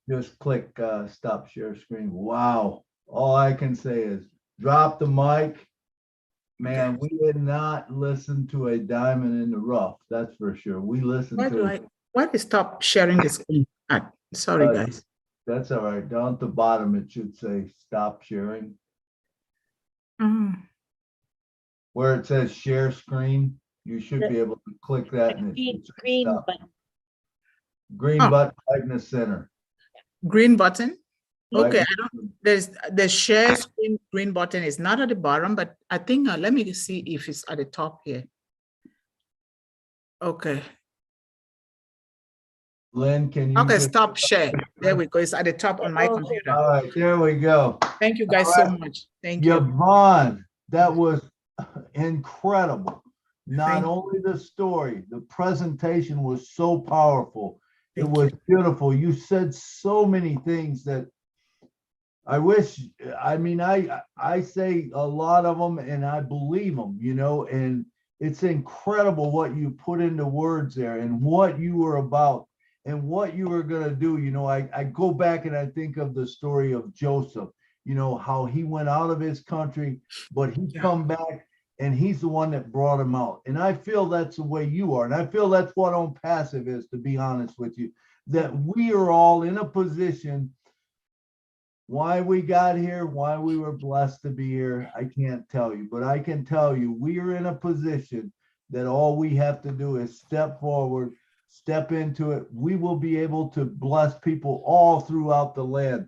Just click stop share screen. Wow. All I can say is drop the mic. Man, we did not listen to a diamond in the rough. That's for sure. We listened to. Why do I stop sharing the screen? Sorry, guys. That's all right. Down at the bottom, it should say stop sharing. Where it says share screen, you should be able to click that. And green button. Green button right in the center. Green button? Right. Okay, I don't. There's the share screen green button is not at the bottom, but I think let me see if it's at the top here. Okay. Lynn, can you? Okay, stop share. There we go. It's at the top on my computer. All right, there we go. Thank you guys so much. Thank you. Yvonne, that was incredible. Not only the story, the presentation was so powerful. It was beautiful. You said so many things that I wish, I mean, I say a lot of them and I believe them, you know, and it's incredible what you put into words there and what you were about and what you were going to do. You know, I go back and I think of the story of Joseph, you know, how he went out of his country, but he come back and he's the one that brought him out. And I feel that's the way you are. And I feel that's what Onpassive is, to be honest with you, that we are all in a position. Why we got here, why we were blessed to be here, I can't tell you, but I can tell you we are in a position that all we have to do is step forward, step into it. We will be able to bless people all throughout the land.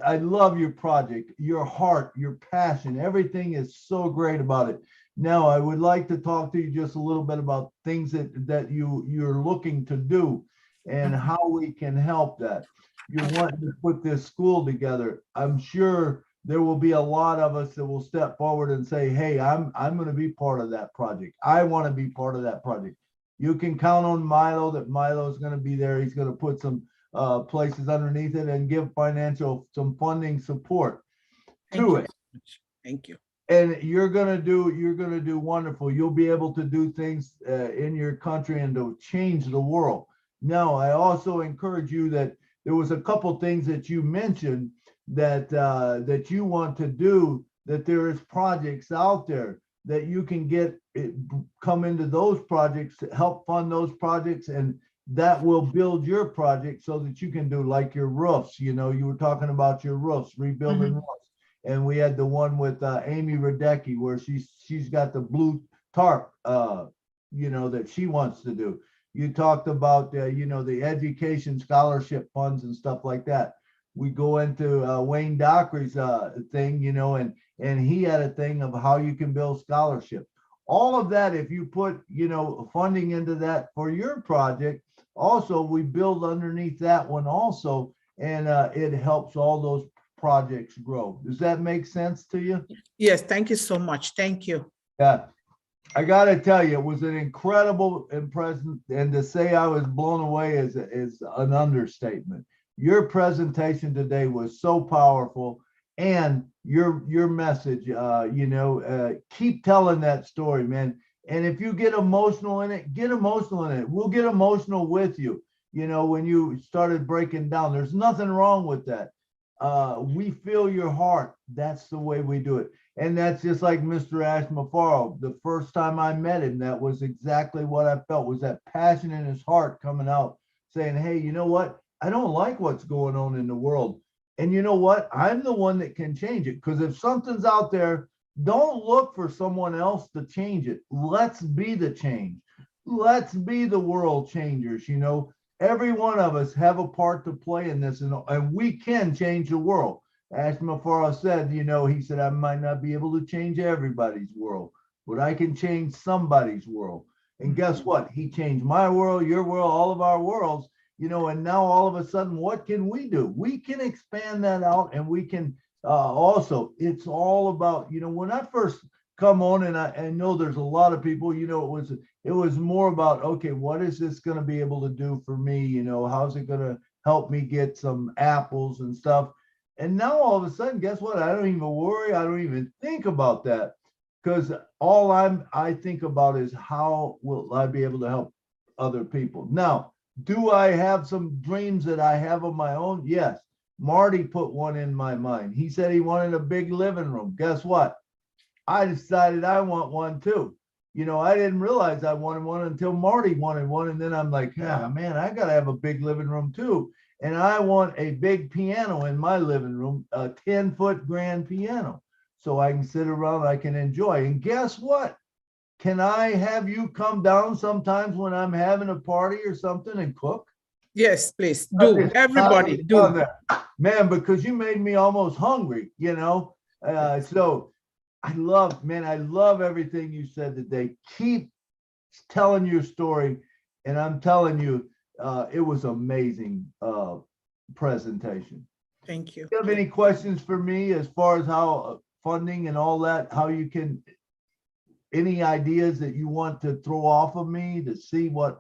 I love your project, your heart, your passion. Everything is so great about it. Now, I would like to talk to you just a little bit about things that you're looking to do and how we can help that. You're wanting to put this school together. I'm sure there will be a lot of us that will step forward and say, hey, I'm going to be part of that project. I want to be part of that project. You can count on Milo, that Milo is going to be there. He's going to put some places underneath it and give some funding support to it. Thank you. And you're gonna do wonderful. You'll be able to do things in your country and to change the world. Now, I also encourage you that there was a couple things that you mentioned that you want to do, that there is projects out there that you can come into those projects, help fund those projects, and that will build your project so that you can do like your roofs. You were talking about your roofs, rebuilding roofs. And we had the one with Amy Radecki where she's got the blue tarp, that she wants to do. You talked about, the education scholarship funds and stuff like that. We go into Wayne Dockery's thing, and he had a thing of how you can build scholarship. All of that, if you put, funding into that for your project, also we build underneath that one also, and it helps all those projects grow. Does that make sense to you? Yes, thank you so much. Thank you. Yeah, I got to tell you, it was an incredible impression, and to say I was blown away is an understatement. Your presentation today was so powerful, and your message, keep telling that story, man. And if you get emotional in it, get emotional in it. We'll get emotional with you. When you started breaking down, there's nothing wrong with that. We feel your heart. That's the way we do it. And that's just like Mr. Ashmafaro. The first time I met him, that was exactly what I felt, was that passion in his heart coming out saying, hey, you know what? I don't like what's going on in the world. And you know what? I'm the one that can change it. Because if something's out there, don't look for someone else to change it. Let's be the change. Let's be the world changers, Every one of us have a part to play in this, and we can change the world. Ashmafaro said, he said, I might not be able to change everybody's world, but I can change somebody's world. And guess what? He changed my world, your world, all of our worlds, and now all of a sudden, what can we do? We can expand that out, and we can also, it's all about, when I first come on, and I know there's a lot of people, it was more about, okay, what is this going to be able to do for me? How's it going to help me get some apples and stuff? And now all of a sudden, guess what? I don't even worry. I don't even think about that, because all I think about is how will I be able to help other people? Now, do I have some dreams that I have of my own? Yes. Marty put one in my mind. He said he wanted a big living room. Guess what? I decided I want one too. I didn't realize I wanted one until Marty wanted one. And then I'm like, man, I got to have a big living room too. And I want a big piano in my living room, a 10-foot grand piano, so I can sit around, I can enjoy. And guess what? Can I have you come down sometimes when I'm having a party or something and cook? Yes, please do. Everybody do. Man, because you made me almost hungry, so I love everything you said today. Keep telling your story. And I'm telling you, it was amazing presentation. Thank you. Do you have any questions for me as far as how funding and all that, how you can, any ideas that you want to throw off of me to see what?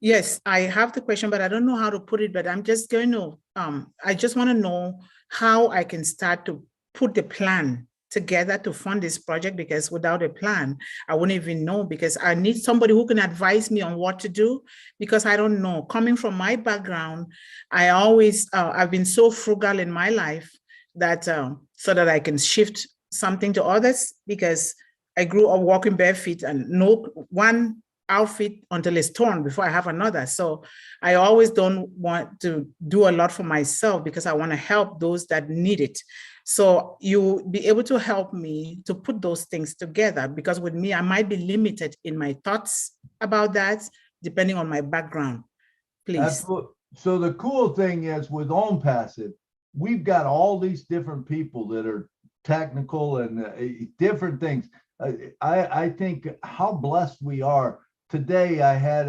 Yes, I have the question, but I don't know how to put it, but I'm just going to, I just want to know how I can start to put the plan together to fund this project, because without a plan, I wouldn't even know, because I need somebody who can advise me on what to do, because I don't know. Coming from my background, I always, I've been so frugal in my life that so that I can shift something to others, because I grew up walking bare feet, and no one outfit until it's torn before I have another. So I always don't want to do a lot for myself because I want to help those that need it. So you be able to help me to put those things together, because with me, I might be limited in my thoughts about that, depending on my background. Please. Absolutely. So the cool thing is with Onpassive, we've got all these different people that are technical and different things. I think how blessed we are. Today I had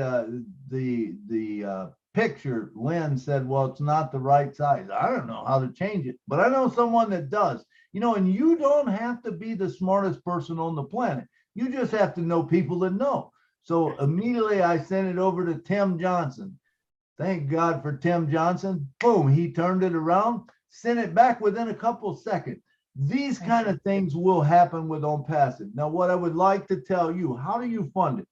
the picture. Lynn said, well, it's not the right size. I don't know how to change it, but I know someone that does. You know, and you don't have to be the smartest person on the planet. You just have to know people that know. So immediately I sent it over to Tim Johnson. Thank God for Tim Johnson. Boom, he turned it around, sent it back within a couple of seconds. These kind of things will happen with Onpassive. Now, what I would like to tell you, how do you fund it?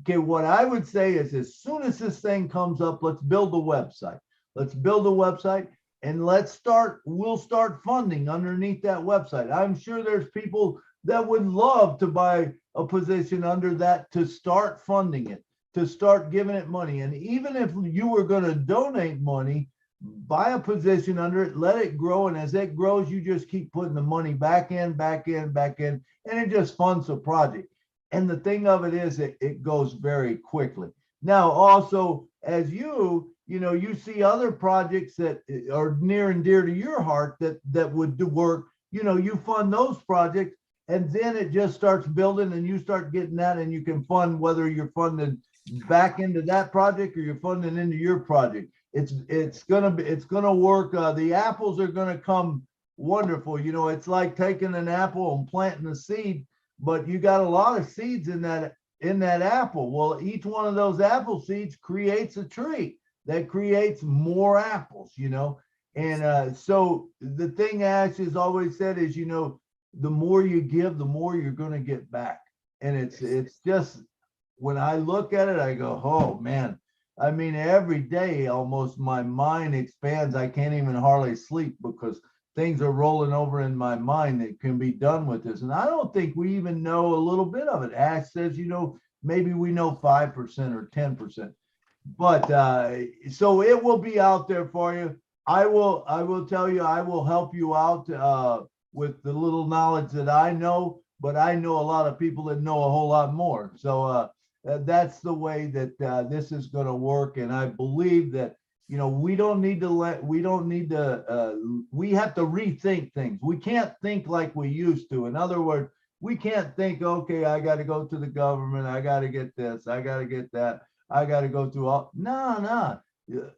Okay, what I would say is as soon as this thing comes up, let's build a website. Let's build a website and we'll start funding underneath that website. I'm sure there's people that would love to buy a position under that to start funding it, to start giving it money. And even if you were going to donate money, buy a position under it, let it grow. And as it grows, you just keep putting the money back in, and it just funds the project. And the thing of it is, it goes very quickly. Now, also, as you see other projects that are near and dear to your heart that would do work, you fund those projects, and then it just starts building and you start getting that, and you can fund whether you're funded back into that project or you're funding into your project. It's gonna work. The apples are gonna come wonderful. It's like taking an apple and planting a seed, but you got a lot of seeds in that apple. Well, each one of those apple seeds creates a tree that creates more apples, And so the thing Ash has always said is, the more you give, the more you're going to get back. And it's just, when I look at it, I go, oh man. I mean, every day almost my mind expands. I can't even hardly sleep because things are rolling over in my mind that can be done with this. And I don't think we even know a little bit of it. Ash says, maybe we know 5% or 10%. But so it will be out there for you. I will tell you, I will help you out with the little knowledge that I know, but I know a lot of people that know a whole lot more. So that's the way that this is going to work. And I believe that, we have to rethink things. We can't think like we used to. In other words, we can't think, okay, I got to go to the government. I got to get this. I got to get that. I got to go through all. No.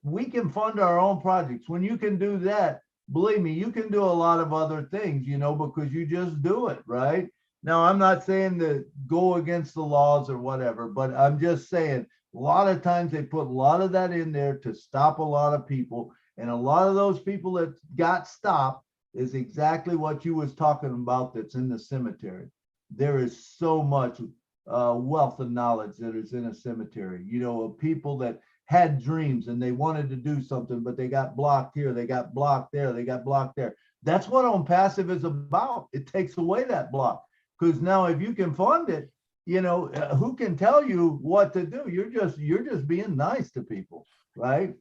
We can fund our own projects. When you can do that, believe me, you can do a lot of other things, because you just do it, right? Now, I'm not saying to go against the laws or whatever, but I'm just saying a lot of times they put a lot of that in there to stop a lot of people. And a lot of those people that got stopped is exactly what you was talking about that's in the cemetery. There is so much wealth of knowledge that is in a cemetery, of people that had dreams and they wanted to do something, but they got blocked here, they got blocked there, they got blocked there. That's what Onpassive is about. It takes away that block. Because now if you can fund it, who can tell you what to do? You're just being nice to people, right?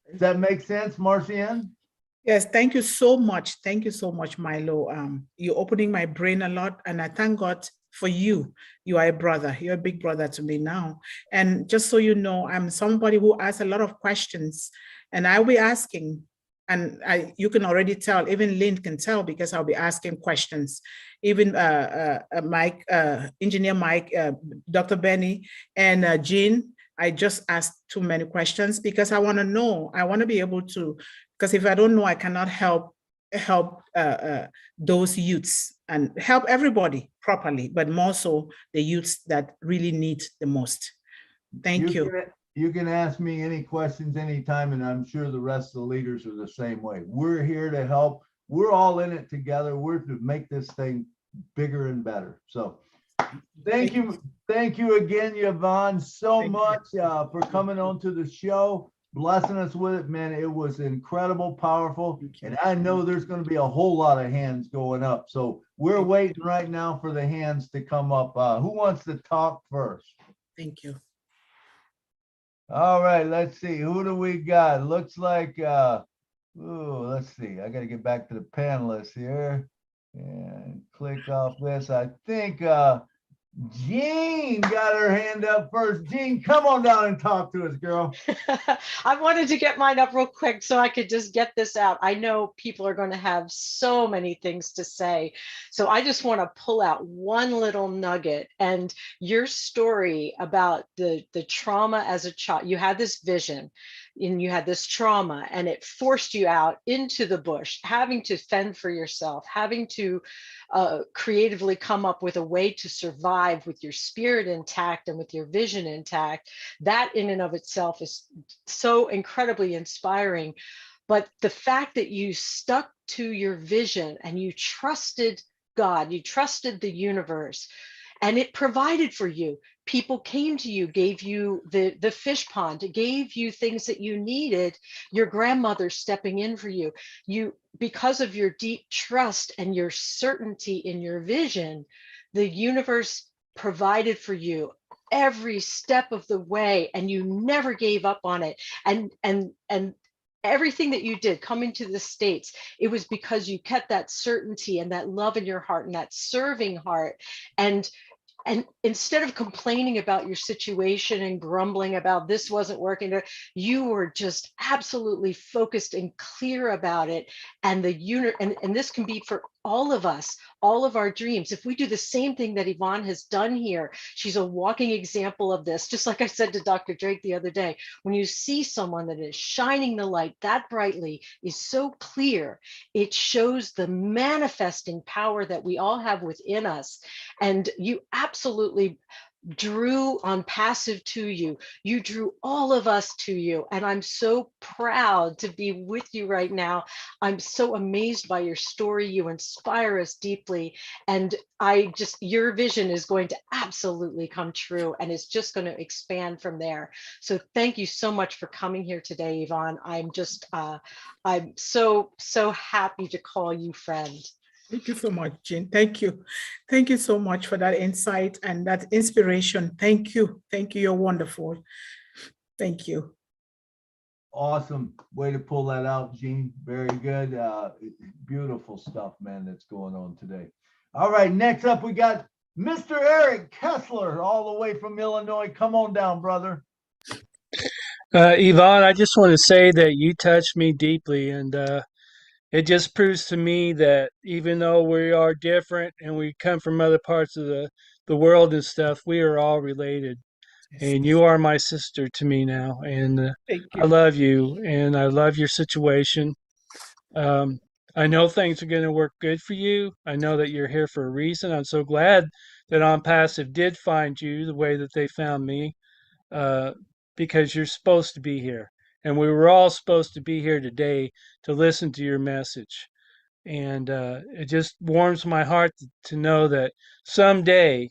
Does that make sense, Marcianne? Yes, thank you so much. Thank you so much, Milo. You're opening my brain a lot, and I thank God for you. You are a brother. You're a big brother to me now. And just so you know, I'm somebody who asks a lot of questions, and I'll be asking. And you can already tell, even Lynn can tell, because I'll be asking questions. Even Mike, Engineer Mike, Dr. Benny, and Jean, I just asked too many questions because I want to know. I want to be able to, because if I don't know, I cannot help those youths and help everybody properly, but more so the youths that really need the most. Thank you. You can ask me any questions anytime, and I'm sure the rest of the leaders are the same way. We're here to help. We're all in it together. We're to make this thing bigger and better. So thank you again, Yvonne, so much for coming on to the show, blessing us with it, man. It was incredible, powerful, and I know there's going to be a whole lot of hands going up. So we're waiting right now for the hands to come up. Who wants to talk first? Thank you. All right, let's see. Who do we got? Looks like, let's see. I got to get back to the panelists here and click off this. I think Jean got her hand up first. Jean, come on down and talk to us, girl. I wanted to get mine up real quick so I could just get this out. I know people are going to have so many things to say. So I just want to pull out one little nugget. And your story about the trauma as a child, you had this vision and you had this trauma and it forced you out into the bush, having to fend for yourself, having to creatively come up with a way to survive with your spirit intact and with your vision intact. That in and of itself is so incredibly inspiring. But the fact that you stuck to your vision and you trusted God, you trusted the universe, and it provided for you. People came to you, gave you the fish pond, gave you things that you needed. Your grandmother stepping in for you. Because of your deep trust and your certainty in your vision, the universe provided for you every step of the way, and you never gave up on it. And everything that you did coming to the States, it was because you kept that certainty and that love in your heart and that serving heart. And instead of complaining about your situation and grumbling about this wasn't working, you were just absolutely focused and clear about it. And and this can be for all of us, all of our dreams. If we do the same thing that Yvonne has done here, she's a walking example of this. Just like I said to Dr. Drake the other day, when you see someone that is shining the light that brightly, is so clear, it shows the manifesting power that we all have within us. And you absolutely drew Onpassive to you. You drew all of us to you. And I'm so proud to be with you right now. I'm so amazed by your story. You inspire us deeply. And your vision is going to absolutely come true, and it's just going to expand from there. So thank you so much for coming here today, Yvonne. I'm so happy to call you friend. Thank you so much, Jean. Thank you. Thank you so much for that insight and that inspiration. Thank you. Thank you. You're wonderful. Thank you. Awesome way to pull that out, Jean. Very good. Beautiful stuff, man, that's going on today. All right, next up, we got Mr. Eric Kessler, all the way from Illinois. Come on down, brother. Yvonne, I just want to say that you touched me deeply, and it just proves to me that even though we are different and we come from other parts of the world and stuff, we are all related. And you are my sister to me now, and I love you, and I love your situation. I know things are going to work good for you. I know that you're here for a reason. I'm so glad that Onpassive did find you the way that they found me, because you're supposed to be here. And we were all supposed to be here today to listen to your message. And it just warms my heart to know that someday,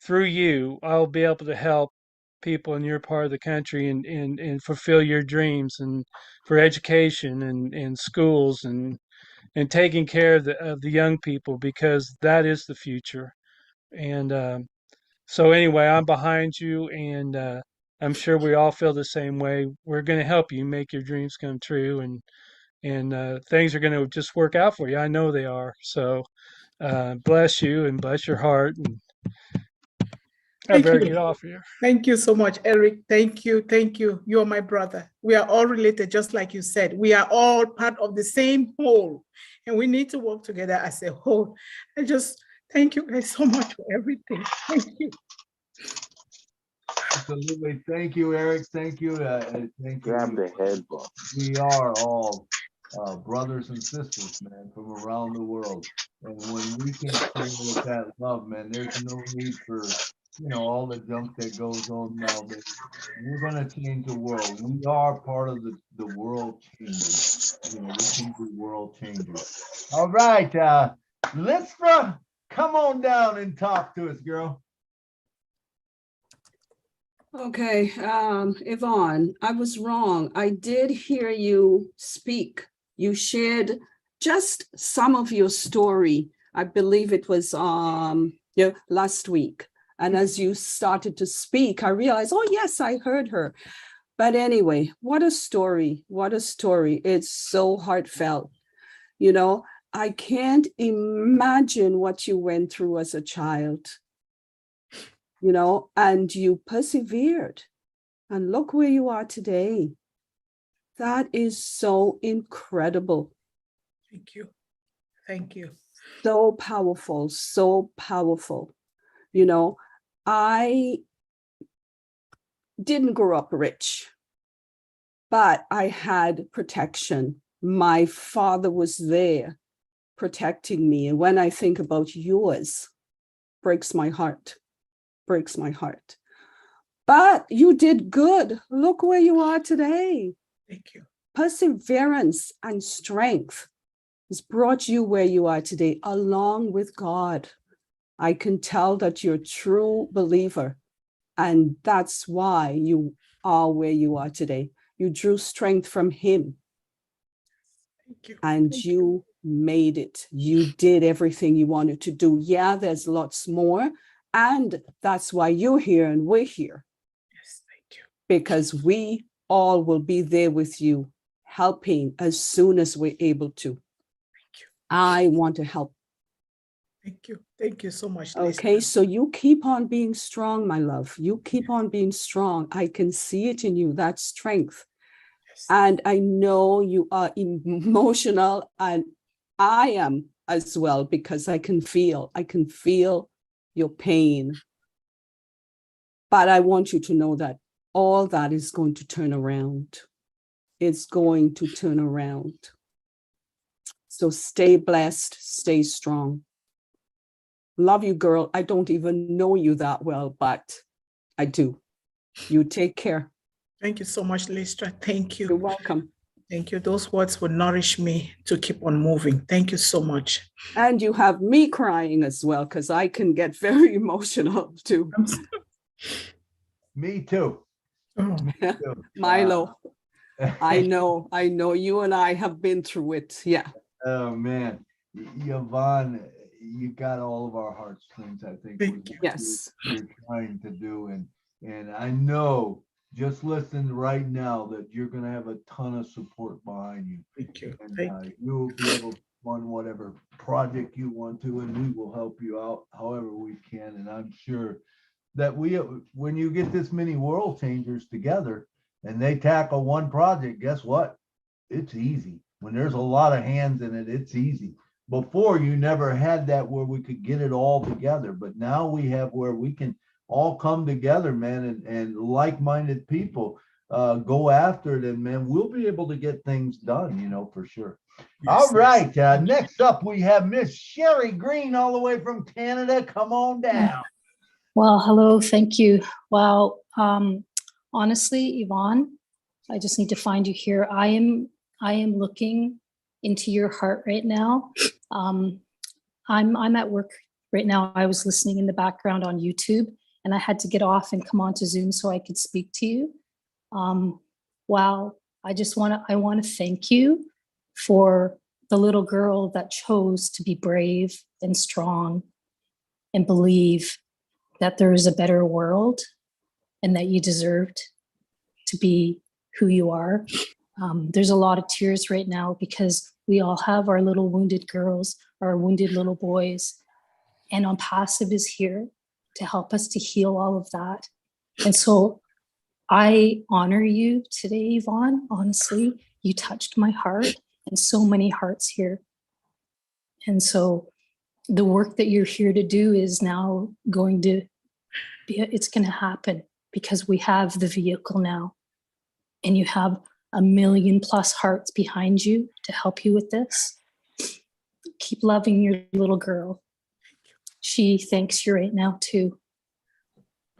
through you, I'll be able to help people in your part of the country and fulfill your dreams, and for education and schools and taking care of the young people, because that is the future. And so anyway, I'm behind you, and I'm sure we all feel the same way. We're going to help you make your dreams come true, and things are going to just work out for you. I know they are. So bless you and bless your heart. And I better get off here. Thank you so much, Eric. Thank you. Thank you. You are my brother. We are all related, just like you said. We are all part of the same whole, and we need to work together as a whole. I just thank you guys so much for everything. Thank you. Absolutely. Thank you, Eric. Thank you. Thank you. Grab the headphone. We are all brothers and sisters, man, from around the world. And when we can share with that love, man, there's no need for, all the junk that goes on nowadays. We're going to change the world. We are part of the world changing. We can be world changers. All right. Listra, come on down and talk to us, girl. Okay, Yvonne, I was wrong. I did hear you speak. You shared just some of your story. I believe it was last week. And as you started to speak, I realized, oh, yes, I heard her. But anyway, what a story. What a story. It's so heartfelt. You know, I can't imagine what you went through as a child, you know, and you persevered. And look where you are today. That is so incredible. Thank you. Thank you. So powerful, so powerful. You know, I didn't grow up rich, but I had protection. My father was there protecting me. And when I think about yours, breaks my heart, breaks my heart. But you did good. Look where you are today. Thank you. Perseverance and strength has brought you where you are today, along with God. I can tell that you're a true believer, and that's why you are where you are today. You drew strength from Him. Thank you. And Thank you made it. You did everything you wanted to do. Yeah, there's lots more. And that's why you're here and we're here. Yes, thank you. Because we all will be there with you, helping as soon as we're able to. Thank you. I want to help. Thank you. Thank you so much. Okay, Lisa. so you keep on being strong, my love. You keep on being strong. I can see it in you, that strength. Yes. And I know you are emotional, and I am as well, because I can feel your pain. But I want you to know that all that is going to turn around. It's going to turn around. So stay blessed, stay strong. Love you, girl. I don't even know you that well, but I do. You take care. Thank you so much, Lisa. Thank you. You're welcome. Thank you. Those words will nourish me to keep on moving. Thank you so much. And you have me crying as well, because I can get very emotional too. Me too. Oh. Me too. Milo, I know you and I have been through it. Yeah. Oh man, Yvonne, you got all of our heartstrings, I think. Thank you. Yes. You're trying to do, and I know, just listen right now, that you're going to have a ton of support behind you. Thank you. And Thank you. you'll be able to fund whatever project you want to, and we will help you out however we can. And I'm sure that when you get this many world changers together and they tackle one project, guess what? It's easy. When there's a lot of hands in it, it's easy. Before, you never had that where we could get it all together, but now we have where we can all come together, man, and like-minded people go after it, and man, we'll be able to get things done, for sure. Yes. All right, next up we have Miss Sherry Green, all the way from Canada. Come on down. Well, hello, thank you. Wow, honestly, Yvonne, I just need to find you here. I am looking into your heart right now. I'm at work right now. I was listening in the background on YouTube, and I had to get off and come onto Zoom so I could speak to you. Wow, I want to thank you for the little girl that chose to be brave and strong and believe that there is a better world and that you deserved to be who you are. There's a lot of tears right now because we all have our little wounded girls, our wounded little boys, and Onpassive is here to help us to heal all of that. And so I honor you today, Yvonne. Honestly, you touched my heart and so many hearts here. And so the work that you're here to do is now going to be, it's going to happen because we have the vehicle now, and you have 1 million+ hearts behind you to help you with this. Keep loving your little girl. She thanks you right now too.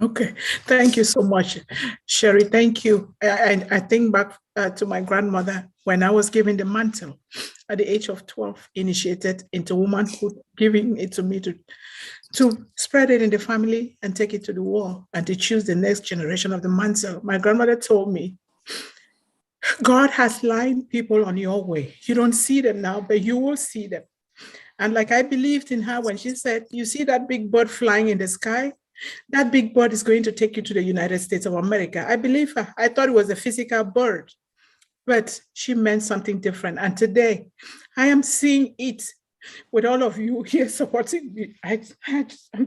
Okay, thank you so much, Sherry. Thank you. I think back to my grandmother when I was given the mantle at the age of 12, initiated into womanhood, giving it to me to spread it in the family and take it to the world and to choose the next generation of the mantle. My grandmother told me, God has lined people on your way. You don't see them now, but you will see them. And like I believed in her when she said, you see that big bird flying in the sky? that big bird is going to take you to the United States of America. I believe her. I thought it was a physical bird, but she meant something different. And today I am seeing it with all of you here supporting me. I'm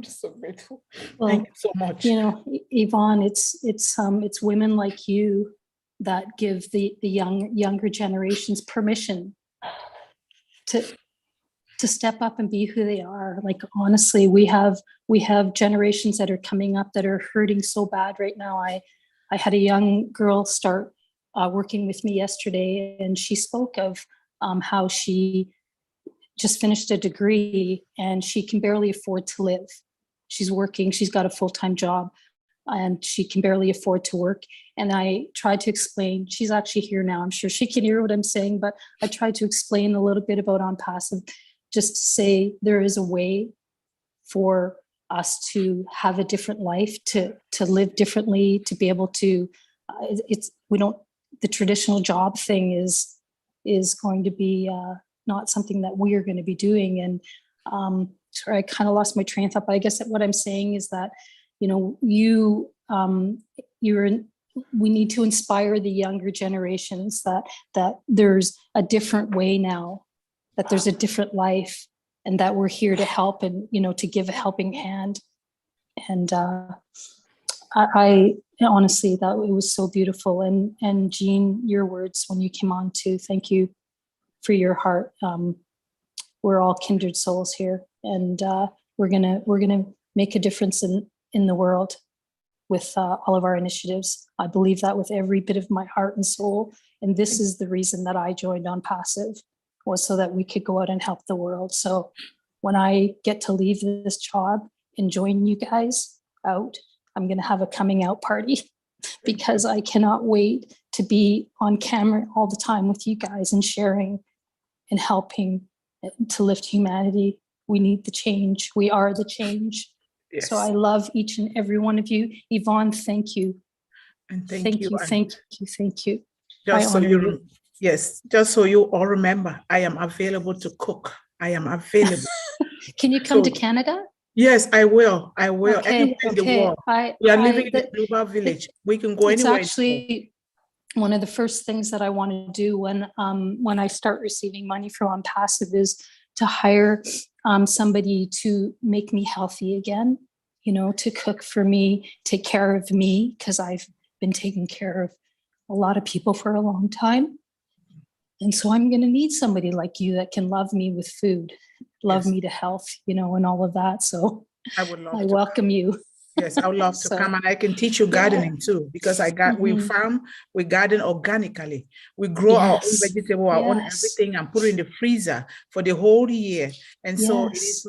just so grateful. Well, thank you so much. You know, Yvonne, it's women like you that give the younger generations permission to step up and be who they are. Like, honestly, we have generations that are coming up that are hurting so bad right now. I had a young girl start working with me yesterday, and she spoke of how she just finished a degree and she can barely afford to live. She's working, she's got a full-time job, and she can barely afford to work. And I tried to explain, she's actually here now, I'm sure she can hear what I'm saying, but I tried to explain a little bit about Onpassive, just to say there is a way for us to have a different life, to live differently, to be able to, the traditional job thing is going to be not something that we are going to be doing. And sorry, I kind of lost my train of thought, but I guess what I'm saying is that, you know, we need to inspire the younger generations that there's a different way now, that there's a different life, and that we're here to help and, you know, to give a helping hand. And I honestly, that it was so beautiful. And Jean, your words when you came on too, thank you for your heart. We're all kindred souls here, and we're gonna make a difference in the world with all of our initiatives. I believe that with every bit of my heart and soul. And this is the reason that I joined Onpassive, was so that we could go out and help the world. So when I get to leave this job and join you guys out, I'm going to have a coming out party, because I cannot wait to be on camera all the time with you guys and sharing and helping to lift humanity. We need the change. We are the change. Yes. So I love each and every one of you. Yvonne, thank you. And thank you. Thank you. Just so you, yes, just so you all remember, I am available to cook. I am available. Can you come to Canada? Yes, I will. I will. Okay, anywhere in the world. We are living in a global village. We can go anywhere. It's actually one of the first things that I want to do when I start receiving money from Onpassive is to hire somebody to make me healthy again, you know, to cook for me, take care of me, because I've been taking care of a lot of people for a long time. And so I'm going to need somebody like you that can love me with food, love me to health, you know, and all of that. So I welcome you. Yes, I would love to come, and I can teach you gardening too, because we farm, we garden organically. We grow our own vegetable, our own everything, and put it in the freezer for the whole year. And so it is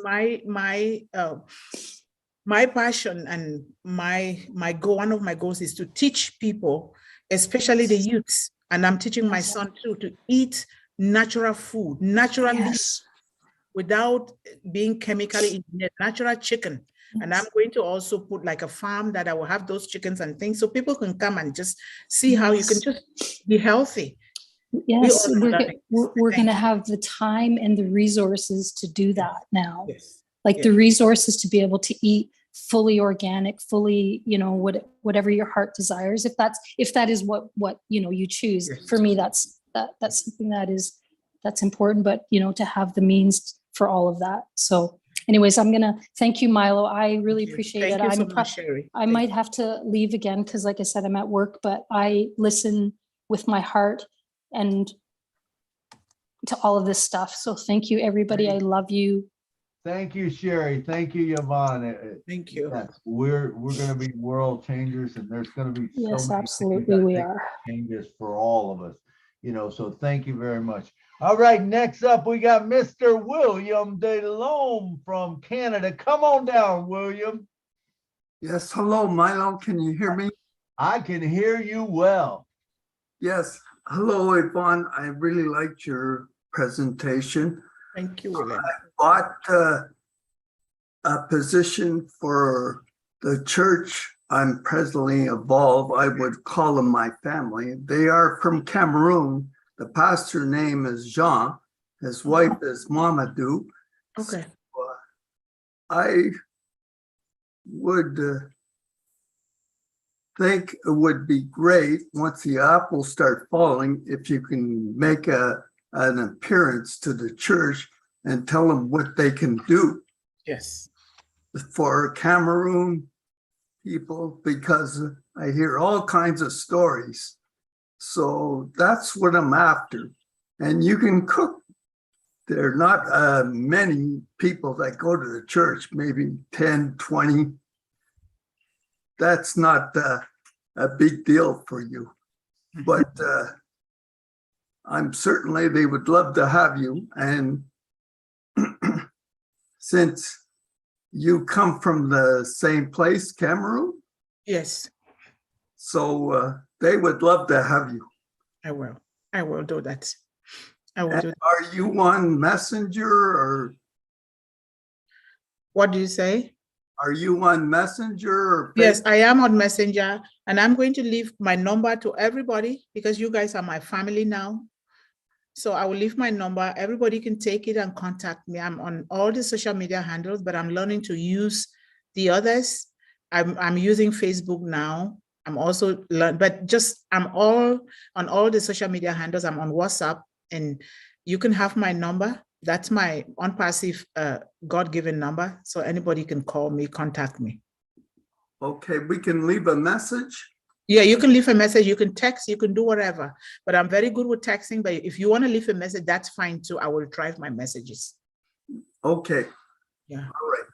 my passion and my goal. One of my goals is to teach people, especially the youths, and I'm teaching my son too, to eat natural food, naturally, without being chemically engineered, natural chicken. And I'm going to also put like a farm that I will have those chickens and things, so people can come and just see how you can just be healthy. Yes, we're going to have the time and the resources to do that now. Yes. Like the resources to be able to eat fully organic, fully, you know, whatever your heart desires. If that is what you know you choose. Yes. For me, that's something that's important. But you know, to have the means for all of that. So. Anyways, I'm going to thank you, Milo. I really appreciate it. I might have to leave again because, like I said, I'm at work, but I listen with my heart and to all of this stuff. So thank you, everybody. I love you. Thank you, Sherry. Thank you, Yvonne. Thank you. Yes, we're going to be world changers, and there's going to be so many absolutely we are changes for all of us. You know, so thank you very much. All right, next up, we got Mr. William DeLome from Canada. Come on down, William. Yes, hello, Milo. Can you hear me? I can hear you well. Yes. Hello, Yvonne. I really liked your presentation. Thank you, William. I bought a position for the church I'm presently involved. I would call them my family. They are from Cameroon. The pastor name is Jean. His wife is Mamadou. Okay. So, I would think it would be great once the apples start falling if you can make an appearance to the church and tell them what they can do. Yes. For Cameroon people, because I hear all kinds of stories. So that's what I'm after. And you can cook. There are not many people that go to the church, maybe 10, 20. That's not a big deal for you. But I'm certainly, they would love to have you. And since you come from the same place, Cameroon? Yes. So they would love to have you. I will do that. I will And do that. are you on Messenger or? What do you say? Are you on Messenger or? Yes, I am on Messenger, and I'm going to leave my number to everybody because you guys are my family now. So I will leave my number. Everybody can take it and contact me. I'm on all the social media handles, but I'm learning to use the others. I'm using Facebook now. I'm also I'm all on all the social media handles. I'm on WhatsApp, and you can have my number. That's my Onpassive God-given number. So anybody can call me, contact me. Okay, we can leave a message. Yeah, you can leave a message, you can text, you can do whatever. But I'm very good with texting. But if you want to leave a message, that's fine too. I will drive my messages. Okay. Yeah. All right.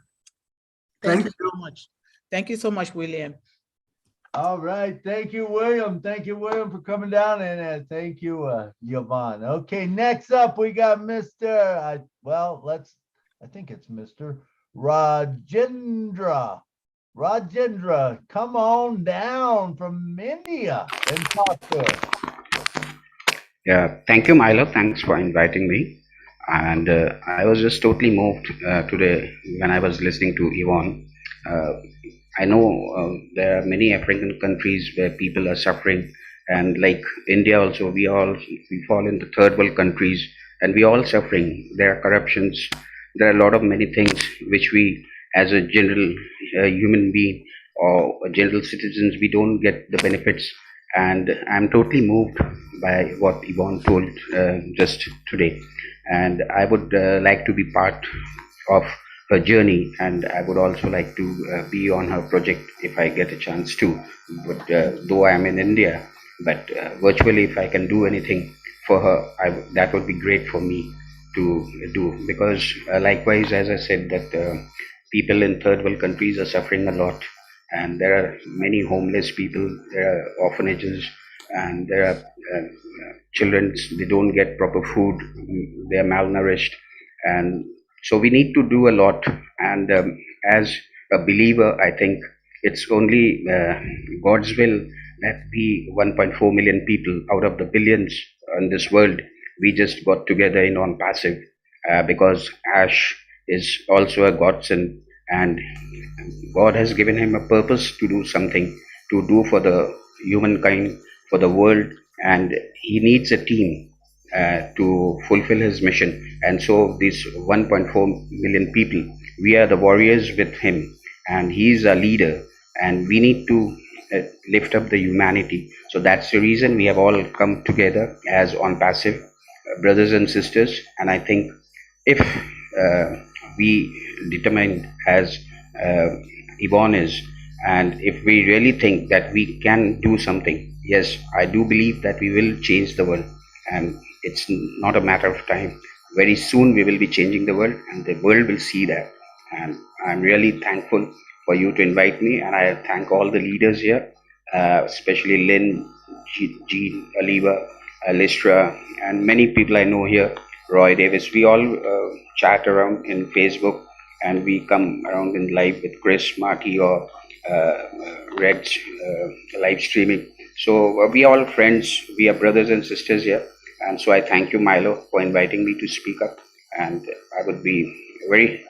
Thank you so much. Thank you so much, William. All right. Thank you, William. Thank you, William, for coming down. And thank you, Yvonne. Okay, next up, we got Mr. I think it's Mr. Rajendra. Rajendra, come on down from India and talk to us. Yeah, thank you, Milo. Thanks for inviting me. And I was just totally moved today when I was listening to Yvonne. I know there are many African countries where people are suffering, and like India also, we fall into third world countries, and we all suffering. There are corruptions. There are a lot of many things which we, as a general human being or general citizens, we don't get the benefits. And I'm totally moved by what Yvonne told just today. And I would like to be part of her journey, and I would also like to be on her project if I get a chance to. But though I'm in India, but virtually, if I can do anything for her, that would be great for me to do. Because likewise, as I said, that people in third world countries are suffering a lot, and there are many homeless people, there are orphanages, and there are children, they don't get proper food, they are malnourished, and so we need to do a lot. And as a believer, I think it's only God's will that we 1.4 million people out of the billions in this world, we just got together in Onpassive because Ash is also a godsend, and God has given him a purpose to do something, to do for the humankind, for the world, and he needs a team to fulfill his mission. And so these 1.4 million people, we are the warriors with him, and he is a leader, and we need to lift up the humanity. So that's the reason we have all come together as Onpassive brothers and sisters. And I think if we determine as Yvonne is, and if we really think that we can do something, yes, I do believe that we will change the world, and it's not a matter of time. Very soon we will be changing the world, and the world will see that. And I'm really thankful for you to invite me, and I thank all the leaders here, especially Lynn, Jean, Aliva, Listra, and many people I know here, Roy Davis. We all chat around in Facebook, and we come around in live with Chris, Marty, or Reg live streaming. So we all friends, we are brothers and sisters here. And so I thank you, Milo, for inviting me to speak up. And I would be very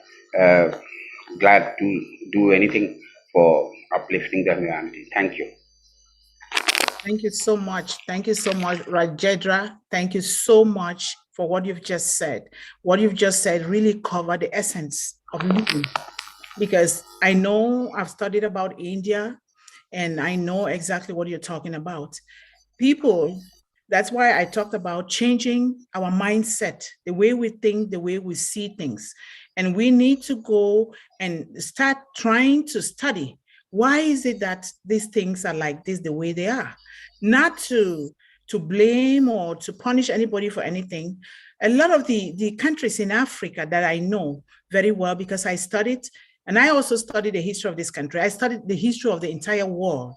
glad to do anything for uplifting the humanity. Thank you. Thank you so much. Thank you so much, Rajendra. Thank you so much for what you've just said. What you've just said really covered the essence of living. because I know I've studied about India and I know exactly what you're talking about. People, that's why I talked about changing our mindset, the way we think, the way we see things. And we need to go and start trying to study why is it that these things are like this, the way they are. Not to blame or to punish anybody for anything. A lot of the countries in Africa that I know very well because I studied, and I also studied the history of this country. I studied the history of the entire world,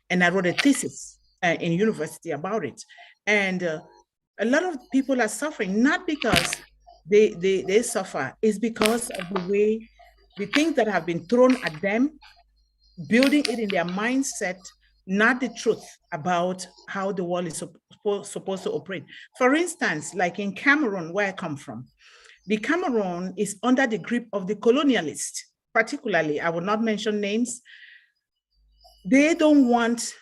and I wrote a thesis in university about it. And a lot of people are suffering, not because they suffer, it's because of the way the things that have been thrown at them, building it in their mindset, not the truth about how the world is supposed to operate. For instance, like in Cameroon, where I come from, the Cameroon is under the grip of the colonialists, particularly, I will not mention names. They don't want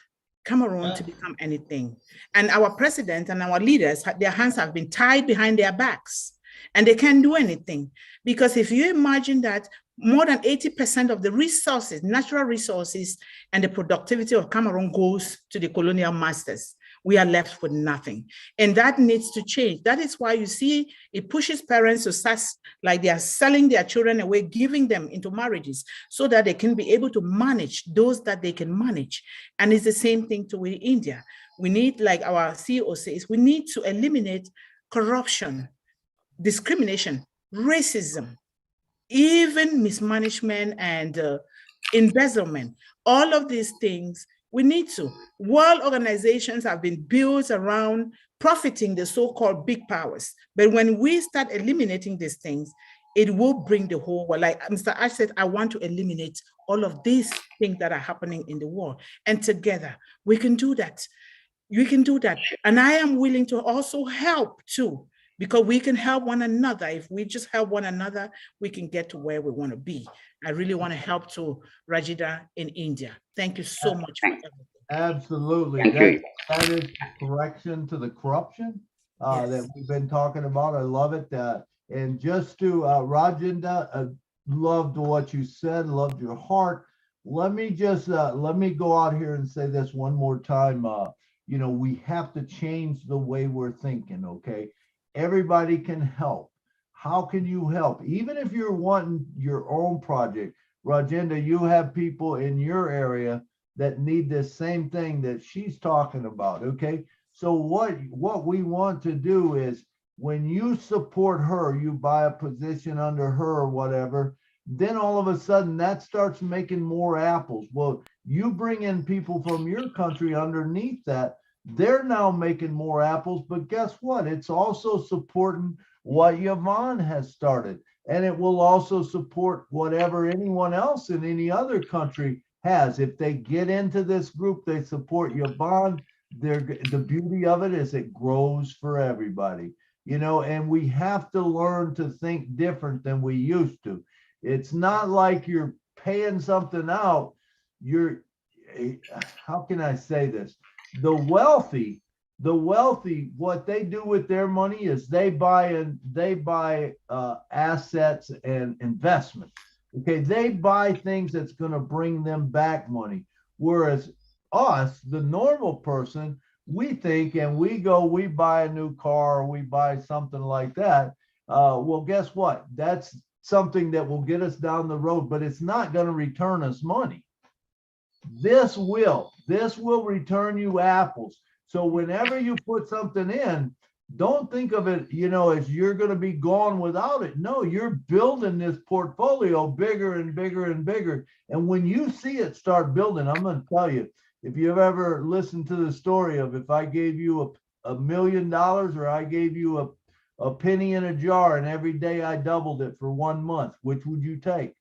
Cameroon to become anything. And our president and our leaders, their hands have been tied behind their backs and they can't do anything. Because if you imagine that more than 80% of the resources, natural resources, and the productivity of Cameroon goes to the colonial masters, we are left with nothing. And that needs to change. That is why you see it pushes parents to start like they are selling their children away, giving them into marriages so that they can be able to manage those that they can manage. And it's the same thing to with India. We need, like our CEO says, we need to eliminate corruption, discrimination, racism, even mismanagement and embezzlement. All of these things we need to. World organizations have been built around profiting the so-called big powers. But when we start eliminating these things, it will bring the whole world. Like Mr. Ash said, I want to eliminate all of these things that are happening in the world. And together, we can do that. You can do that. And I am willing to also help too, because we can help one another. If we just help one another, we can get to where we want to be. I really want to help to Rajida in India. Thank you so much for everything. Absolutely. That is correction to the corruption that we've been talking about. I love it. And just to Rajinda, loved what you said, loved your heart. Let me go out here and say this one more time. You know, we have to change the way we're thinking, okay? Everybody can help. How can you help? Even if you're wanting your own project, Rajinda, you have people in your area that need this same thing that she's talking about, okay? So what we want to do is when you support her, you buy a position under her or whatever, then all of a sudden that starts making more apples. Well, you bring in people from your country underneath that, they're now making more apples, but guess what? It's also supporting what Yvonne has started. And it will also support whatever anyone else in any other country has. If they get into this group, they support Yvonne. The beauty of it is it grows for everybody, you know, and we have to learn to think different than we used to. It's not like you're paying something out. How can I say this? The wealthy, what they do with their money is they buy assets and investments. Okay, they buy things that's going to bring them back money. Whereas us, the normal person, we think and we buy a new car or we buy something like that. Well, guess what? That's something that will get us down the road, but it's not going to return us money. This will return you apples. So whenever you put something in, don't think of it, you know, as you're going to be gone without it. No, you're building this portfolio bigger and bigger and bigger. And when you see it start building, I'm going to tell you, if you've ever listened to the story of if I gave you $1 million or I gave you a penny in a jar and every day I doubled it for 1 month, which would you take?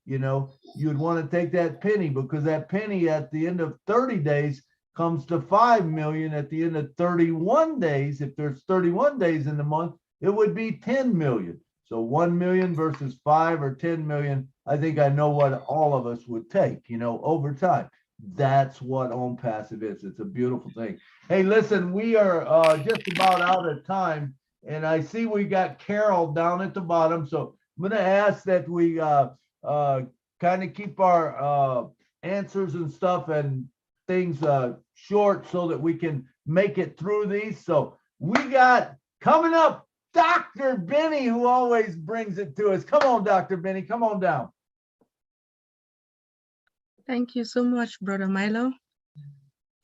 You know, you'd want to take that penny because that penny at the end of 30 days comes to 5 million. At the end of 31 days, if there's 31 days in the month, it would be 10 million. So 1 million versus 5 or 10 million. I think I know what all of us would take, you know, over time. That's what Onpassive is. It's a beautiful thing. Hey, listen, we are just about out of time. And I see we got Carol down at the bottom. So I'm going to ask that we kind of keep our answers and stuff and things short so that we can make it through these. So we got coming up Dr. Benny, who always brings it to us. Come on, Dr. Benny, come on down. Thank you so much, Brother Milo.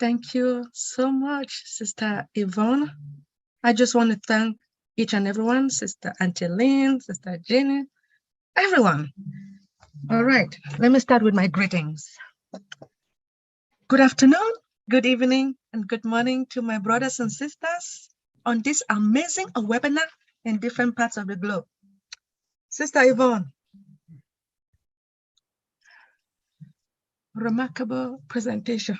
Thank you so much, Sister Yvonne. I just want to thank each and everyone, Sister Angeline, Sister Jenny, everyone. All right, let me start with my greetings. Good afternoon, good evening, and good morning to my brothers and sisters on this amazing webinar in different parts of the globe. Sister Yvonne, remarkable presentation.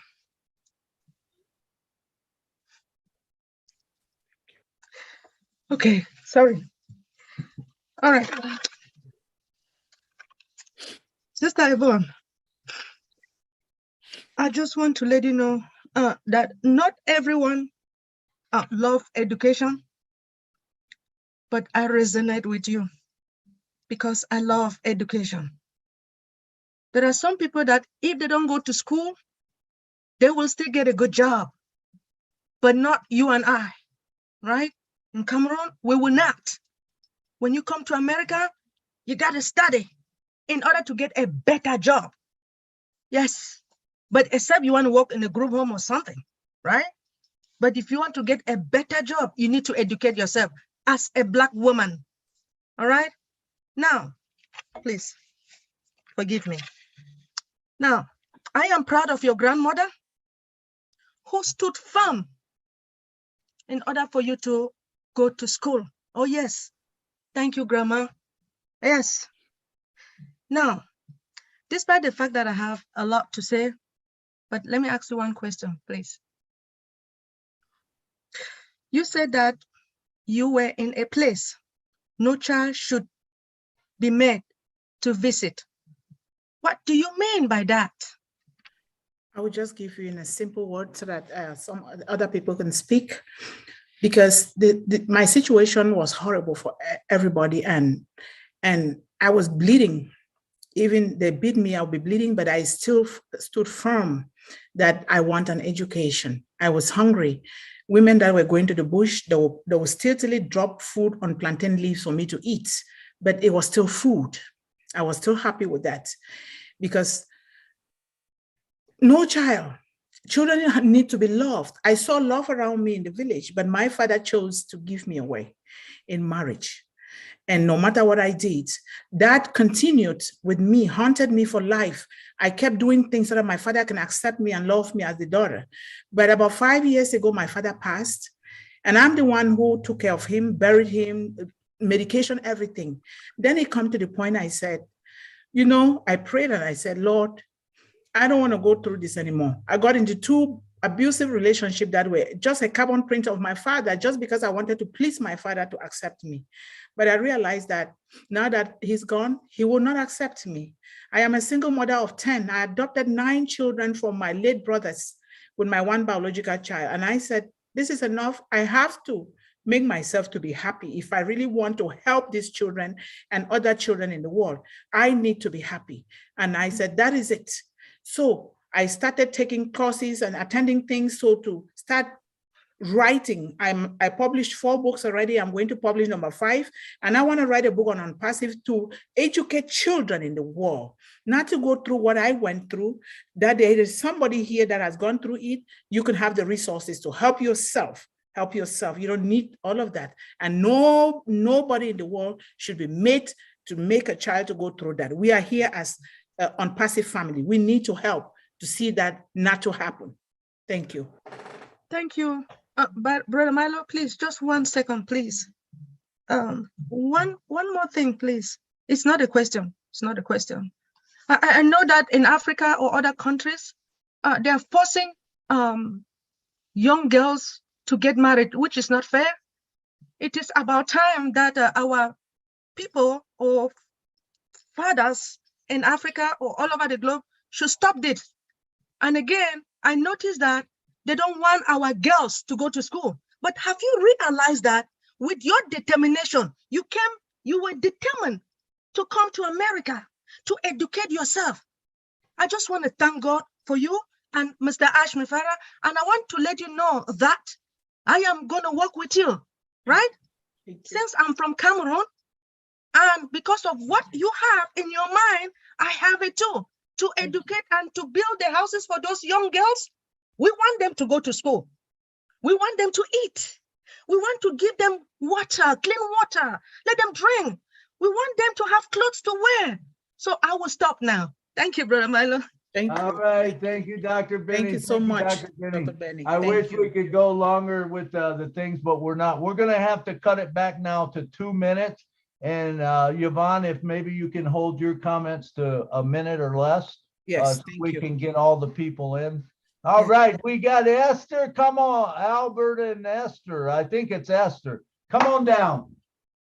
Okay, sorry. All right. Sister Yvonne, I just want to let you know that not everyone love education, but I resonate with you because I love education. There are some people that if they don't go to school, they will still get a good job, but not you and I, right? In Cameroon, we will not. When you come to America, you got to study in order to get a better job. Yes, but except you want to work in a group home or something, right? But if you want to get a better job, you need to educate yourself as a Black woman, all right? Now, please forgive me. Now, I am proud of your grandmother who stood firm in order for you to go to school. Oh, yes. Thank you, Grandma. Yes. Now, despite the fact that I have a lot to say, but let me ask you one question, please. You said that you were in a place no child should be made to visit. What do you mean by that? I will just give you in a simple word so that some other people can speak, because my situation was horrible for everybody, and I was bleeding. Even they beat me, I'll be bleeding, but I still stood firm that I want an education. I was hungry. Women that were going to the bush, they will still drop food on plantain leaves for me to eat, but it was still food. I was still happy with that, because no child, children need to be loved. I saw love around me in the village, but my father chose to give me away in marriage. And no matter what I did, that continued with me, haunted me for life. I kept doing things so that my father can accept me and love me as the daughter. But about 5 years ago, my father passed, and I'm the one who took care of him, buried him, medication, everything. Then it come to the point I said, you know, I prayed and I said, Lord, I don't want to go through this anymore. I got into 2 abusive relationships that were just a carbon print of my father, just because I wanted to please my father to accept me. But I realized that now that he's gone, he will not accept me. I am a single mother of 10. I adopted 9 children from my late brothers with my 1 biological child. And I said, this is enough. I have to make myself to be happy. If I really want to help these children and other children in the world, I need to be happy. And I said, that is it. So I started taking courses and attending things, so to start writing. I published 4 books already. I'm going to publish number 5. And I want to write a book on Onpassive to educate children in the world, not to go through what I went through, that there is somebody here that has gone through it. You can have the resources to help yourself. Help yourself. You don't need all of that. And nobody in the world should be made to make a child to go through that. We are here as Onpassive family. We need to help to see that not to happen. Thank you. Thank you. But Brother Milo, please, just 1 second, please. One more thing, please. It's not a question. It's not a question. I know that in Africa or other countries, they are forcing young girls to get married, which is not fair. It is about time that our people or fathers in Africa or all over the globe should stop this. And again, I noticed that they don't want our girls to go to school. But have you realized that with your determination, you were determined to come to America? to educate yourself. I just want to thank God for you and Mr. Ashmi Farah, and I want to let you know that I am going to work with you, right? Since I'm from Cameroon, and because of what you have in your mind, I have it too, to educate and to build the houses for those young girls. We want them to go to school. We want them to eat. We want to give them water, clean water, let them drink. We want them to have clothes to wear. So I will stop now. Thank you, Brother Milo. All right. Thank you, Dr. Benny. Thank you so much, Dr. Benny. Dr. Benny. I Thank wish you. we could go longer with the things, but we're not. We're going to have to cut it back now to 2 minutes. And Yvonne, if maybe you can hold your comments to a minute or less. Yes, so thank we you. can get all the people in. All right. We got Esther. Come on, Albert and Esther. I think it's Esther. Come on down.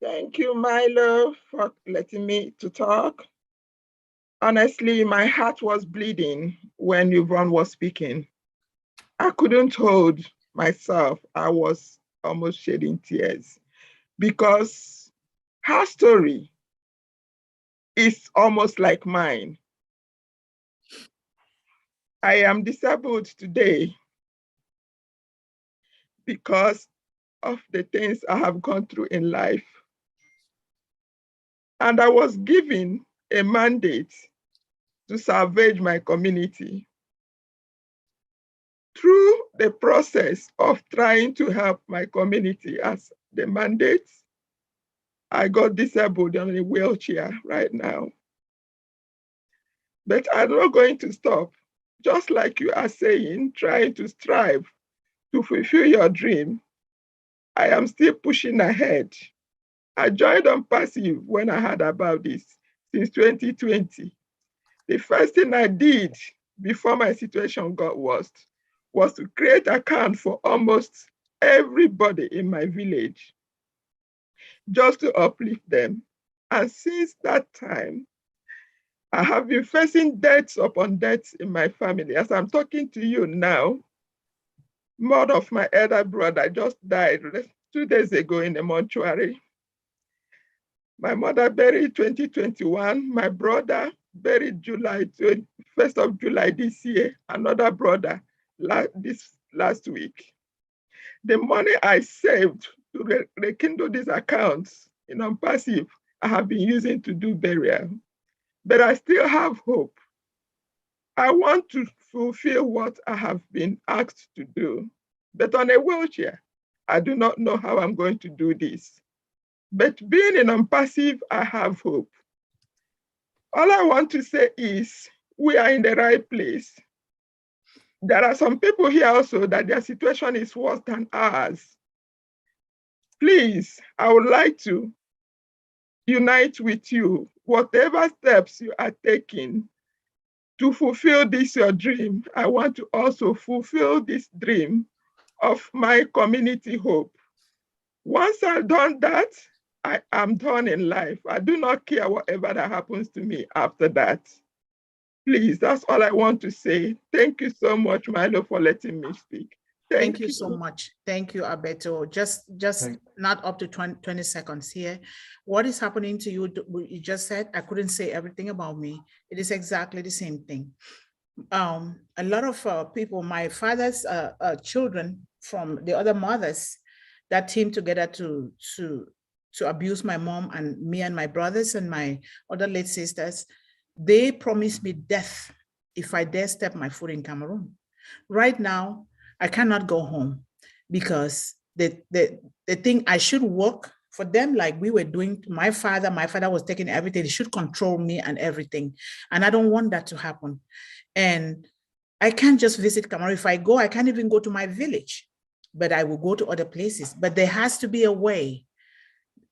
Thank you, Milo, for letting me to talk. Honestly, my heart was bleeding when Yvonne was speaking. I couldn't hold myself. I was almost shedding tears because her story is almost like mine. I am disabled today because of the things I have gone through in life. And I was given a mandate to salvage my community. Through the process of trying to help my community as the mandate, I got disabled on a wheelchair right now. But I'm not going to stop. Just like you are saying, trying to strive to fulfill your dream, I am still pushing ahead. I joined Onpassive when I heard about this since 2020. The first thing I did before my situation got worse was to create an account for almost everybody in my village, just to uplift them. And since that time, I have been facing deaths upon deaths in my family. As I'm talking to you now, one of my elder brother just died 2 days ago in a mortuary. My mother buried 2021, my brother buried first of July this year, another brother this last week. The money I saved to rekindle these accounts in Onpassive, I have been using to do burial. But I still have hope. I want to fulfill what I have been asked to do. But on a wheelchair, I do not know how I'm going to do this. But being in Onpassive, I have hope. All I want to say is we are in the right place. There are some people here also that their situation is worse than ours. Please, I would like to unite with you. Whatever steps you are taking to fulfill this your dream, I want to also fulfill this dream of my community hope. Once I've done that, I am done in life. I do not care whatever that happens to me after that. Please, that's all I want to say. Thank you so much, Milo, for letting me speak. Thank you so much. Thank you, Alberto. Just not up to 20 seconds here. What is happening to you? You just said, I couldn't say everything about me. It is exactly the same thing. A lot of people, my father's children from the other mothers that team together to abuse my mom and me and my brothers and my other late sisters, they promised me death if I dare step my foot in Cameroon. Right now, I cannot go home because they think I should work for them like we were doing to my father. My father was taking everything. They should control me and everything. And I don't want that to happen. And I can't just visit Cameroon. If I go, I can't even go to my village, but I will go to other places. But there has to be a way.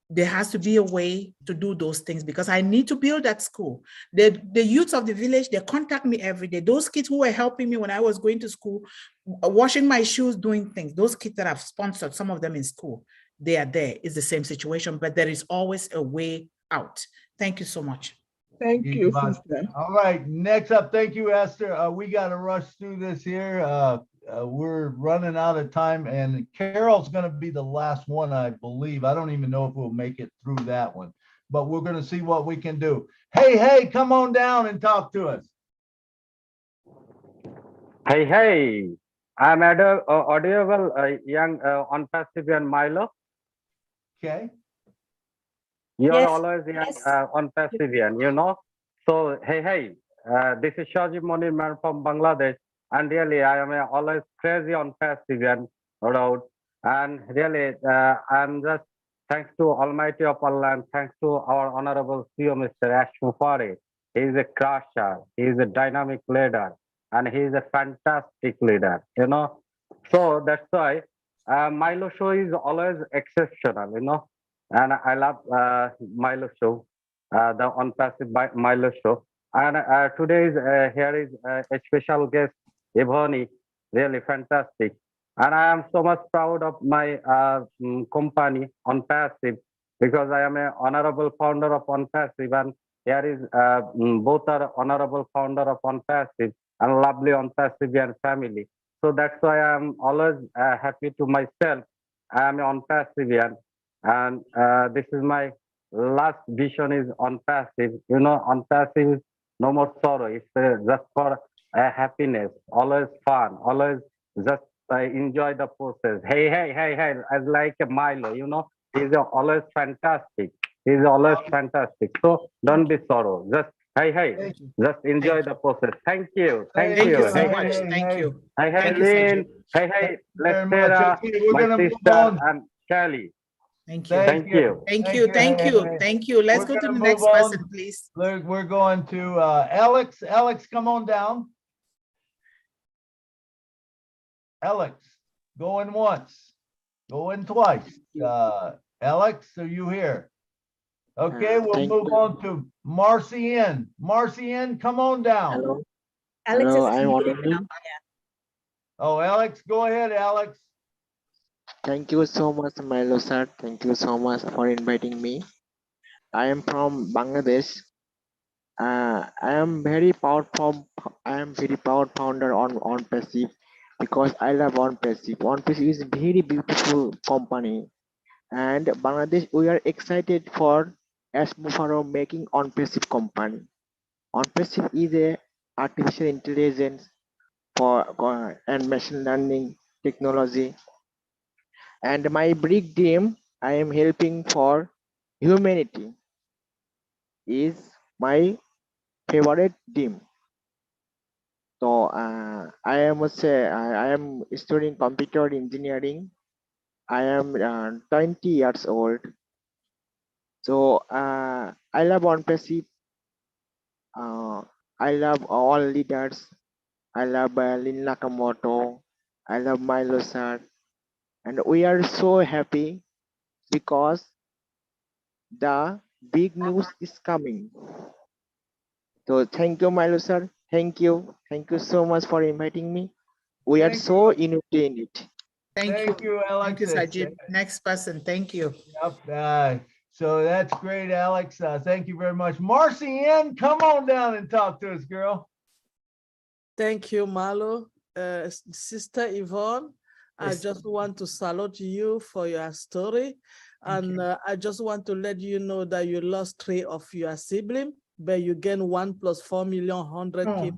There has to be a way to do those things because I need to build that school. The youths of the village, they contact me every day. Those kids who were helping me when I was going to school, washing my shoes, doing things, those kids that I've sponsored, some of them in school, they are there. It's the same situation, but there is always a way out. Thank you so much. Thank you, sister. All right, next up, thank you, Esther. We got to rush through this here. We're running out of time, and Carol's going to be the last one, I believe. I don't even know if we'll make it through that one. but we're going to see what we can do. Hey, come on down and talk to us. Hey, I'm audible, young Onpassive and Milo. Okay. You're Yes, always young yes. Onpassive, you know. So, hey, this is Shajib Monir man from Bangladesh. And really, I am always crazy on Passive road. And really, I'm just thanks to Almighty of Allah and thanks to our Honorable CEO, Mr. Ash Mufari. He is a crusher, he is a dynamic leader, and he is a fantastic leader, you know. So that's why Milo show is always exceptional, you know. And I love Milo show, the Onpassive Milo show. And today is, here is a special guest, Ivoni, really fantastic. And I am so much proud of my company, Onpassive, because I am an honorable founder of Onpassive. And here is both are honorable founder of Onpassive and lovely Onpassive family. So that's why I'm always happy to myself. I am Onpassive, and this is my last vision is Onpassive. You know, Onpassive is no more sorrow. It's just for happiness, always fun, always just enjoy the process. Hey, as like a Milo, you know, he's always fantastic. He's always fantastic. So don't be sorrow. Just hey, just enjoy the process. Thank you. Thank you so much. Thank you. Hey, Lynn. Hey, let's Very much. Okay, we're my gonna move sister, on. and Kelly. Thank you. Thank you. Thank you. Let's go to the next person, please. We're going to Alex. Alex, come on down. Alex, going once, going twice. Alex, are you here? Okay, we'll move on to Marcian. Marcian, come on down. Hello. Alex Hello, is I'm muted audible. now. Oh, Alex, go ahead, Alex. Thank you so much, Melo sir. Thank you so much for inviting me. I am from Bangladesh. I am very proud founder on Onpassive because I love Onpassive. Onpassive is a very beautiful company, and Bangladesh we are excited for as Mufaro making Onpassive company. Onpassive is a artificial intelligence for and machine learning technology. And my big dream I am helping for humanity is my favorite dream. So I am I am studying computer engineering. I am 20 years old. So I love Onpassive. I love all leaders. I love Lin Nakamoto. I love Milo sir. And we are so happy because the big news is coming. So thank you, Milo sir. Thank you. Thank you so much for inviting me. We are so united in it. Thank you, Alex. Thank you, Sajid. Next person. Thank you. Yep. So that's great, Alex. Thank you very much. Marcian, come on down and talk to us, girl. Thank you, Malo. Sister Yvonne, I just want to salute you for your story. And I just want to let you know that you lost 3 of your siblings, but you gain 1 + 4,100,000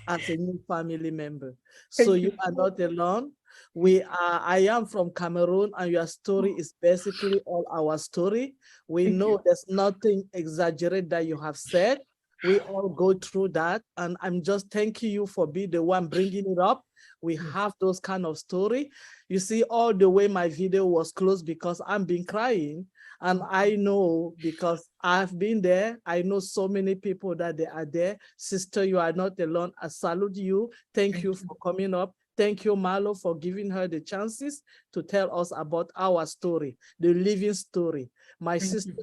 as a new family member. So you are not alone. I am from Cameroon, and your story is basically all our story. We know there's nothing exaggerated that you have said. We all go through that, and I'm just thanking you for being the one bringing it up. We have those kind of story. You see, all the way my video was closed because I've been crying, and I know because I've been there. I know so many people that they are there. Sister, you are not alone. I salute you. Thank you for coming up. Thank you, Malo, for giving her the chances to tell us about our story, the living story. My sister,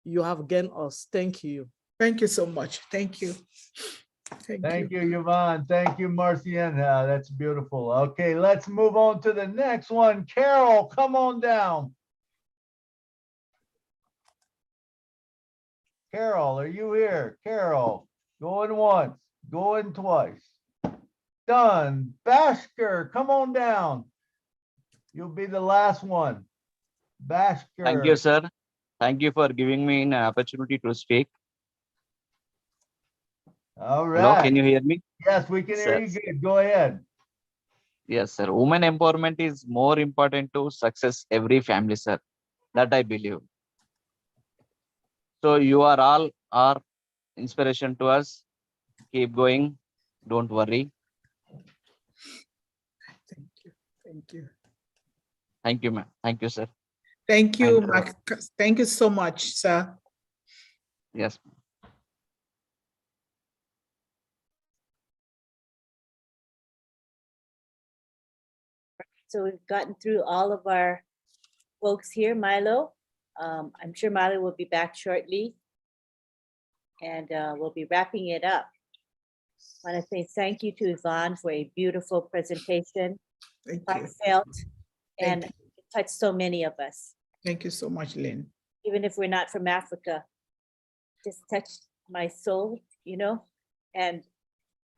you have gained us. Thank you. Thank you so much. Thank you. Thank you, Yvonne. Thank you, Marcian. That's beautiful. Okay, let's move on to the next one. Carol, come on down. Carol, are you here? Carol, going once, going twice. Done. Bashker, come on down. You'll be the last one. Bashker. Thank you, sir. Thank you for giving me an opportunity to speak. All Hello, right. can you hear me? Yes, we can hear Sir. you good. Go ahead. Yes, sir. Women empowerment is more important to success every family, sir. That I believe. So you are all are inspiration to us. Keep going. Don't worry. Thank you. Thank you, ma'am. Thank you, sir. Thank you, And, Marcus. Thank you so much, sir. yes. So we've gotten through all of our folks here, Milo. I'm sure Milo will be back shortly. And we'll be wrapping it up. I want to say thank you to Yvonne for a beautiful presentation. Thank you. Heartfelt, and Thank it touched so many of us. Thank you so much, Lynn. Even if we're not from Africa, just touched my soul, you know? And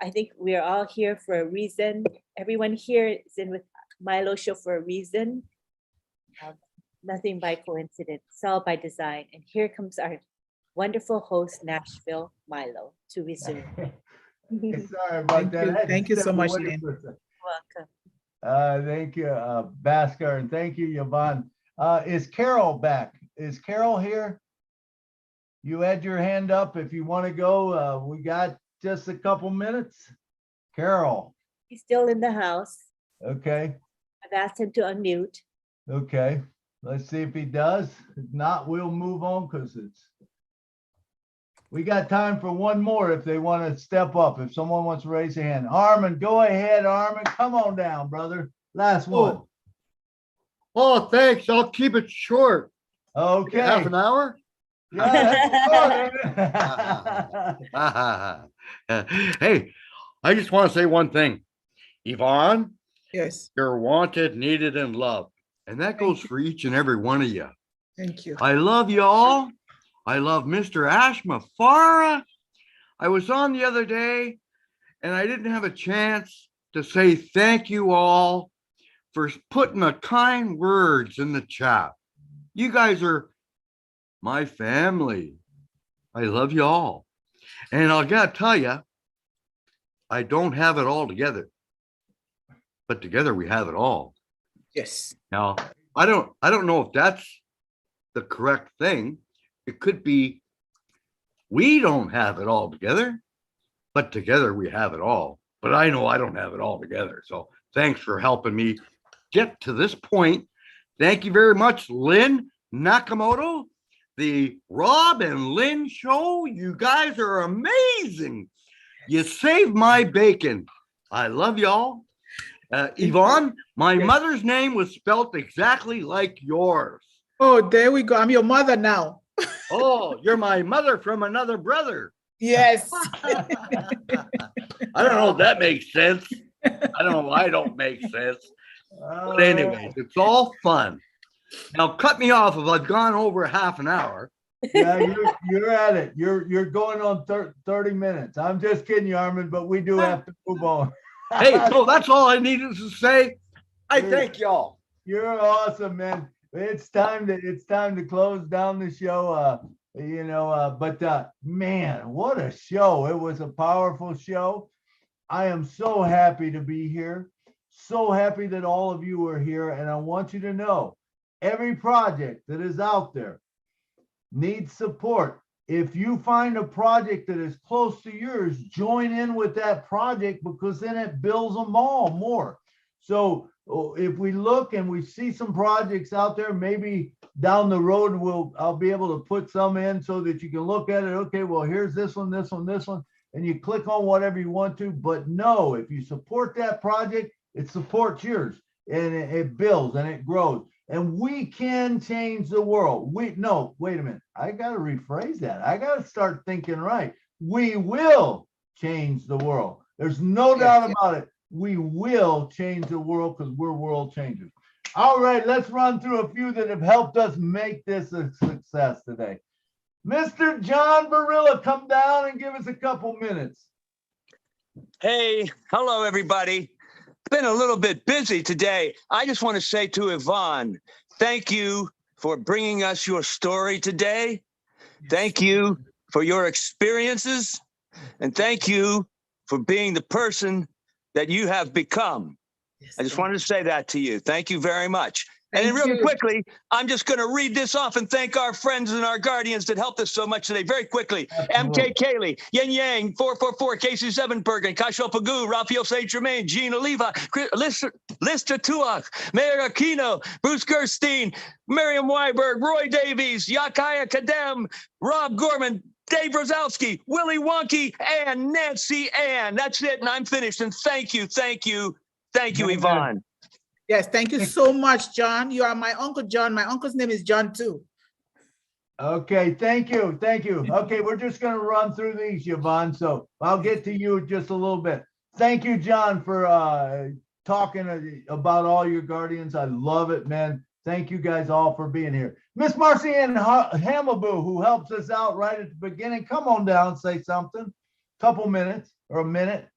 I think we're all here for a reason. Everyone here is in with Milo Show for a reason. Nothing by coincidence, it's all by design. And here comes our wonderful host, Nashville Milo, to resume. Sorry about that. Thank you so much, Lynn. Lynn. Welcome. Thank you, Bhaskar, and thank you, Yvonne. Is Carol back? Is Carol here? You had your hand up. If you want to go, we got just a couple minutes. Carol. He's still in the house. Okay. I've asked him to unmute. Okay. Let's see if he does. If not, we'll move on because we got time for one more if they want to step up. If someone wants to raise their hand. Armin, go ahead, Armin. Come on down, brother. Last one. Oh, thanks. I'll keep it short. Okay. Half an hour? Hey, I just want to say one thing. Yvonne, yes, you're wanted, needed, and loved. And that goes for each and every one of you. Thank you. I love you all. I love Mr. Ashma Farah. I was on the other day and I didn't have a chance to say thank you all for putting the kind words in the chat. You guys are my family. I love you all. And I gotta tell you, I don't have it all together, but together we have it all. Yes. Now, I don't know if that's the correct thing. It could be we don't have it all together, but together we have it all. But I know I don't have it all together. So thanks for helping me get to this point. Thank you very much, Lynn Nakamoto, the Rob and Lynn show. You guys are amazing. You saved my bacon. I love y'all. Yvonne, my mother's name was spelt exactly like yours. Oh, there we go. I'm your mother now. Oh, you're my mother from another brother. Yes. I don't know if that makes sense. I don't know. I don't make sense. But anyways, it's all fun. Now cut me off if I've gone over half an hour. Yeah, you're at it. You're going on 30 minutes. I'm just kidding you, Armin, but we do have to move on. Hey, so that's all I needed to say. I thank y'all. You're awesome, man. It's time to close down the show. But man, what a show. It was a powerful show. I am so happy to be here. So happy that all of you are here. And I want you to know every project that is out there needs support. If you find a project that is close to yours, join in with that project because then it builds them all more. So if we look and we see some projects out there, maybe down the road, I'll be able to put some in so that you can look at it. Okay, well, here's this one, this one, this one, and you click on whatever you want to. But no, if you support that project, it supports yours and it builds and it grows. And we can change the world. Wait a minute. I got to rephrase that. I got to start thinking right. We will change the world. There's no doubt about it. We will change the world because we're world changers. All right, let's run through a few that have helped us make this a success today. Mr. John Barilla, come down and give us a couple minutes. Hey, hello, everybody. Been a little bit busy today. I just want to say to Yvonne, thank you for bringing us your story today. Thank you for your experiences. And thank you for being the person that you have become. I just wanted to say that to you. Thank you very much. And then really quickly, I'm just going to read this off and thank our friends and our guardians that helped us so much today. Very quickly. MK Kaylee, Yen Yang, 444, Casey Sevenbergen, Kashil Pagu, Rafael St. Germain, Gene Oliva, Lister Tuach, Mayor Aquino, Bruce Gerstein, Miriam Weiberg, Roy Davies, Yakaya Kadem, Rob Gorman, Dave Rosowski, Willie Wonky, and Nancy Ann. That's it, and I'm finished. And thank you, Yvonne. Yes, thank you so much, John. You are my Uncle John. My uncle's name is John too. Okay, thank you. Okay, we're just going to run through these, Yvonne, so I'll get to you in just a little bit. Thank you, John, for talking about all your guardians. I love it, man. Thank you guys all for being here. Miss Marcianne Hamaboo, who helps us out right at the beginning, come on down, say something. Couple minutes or a minute.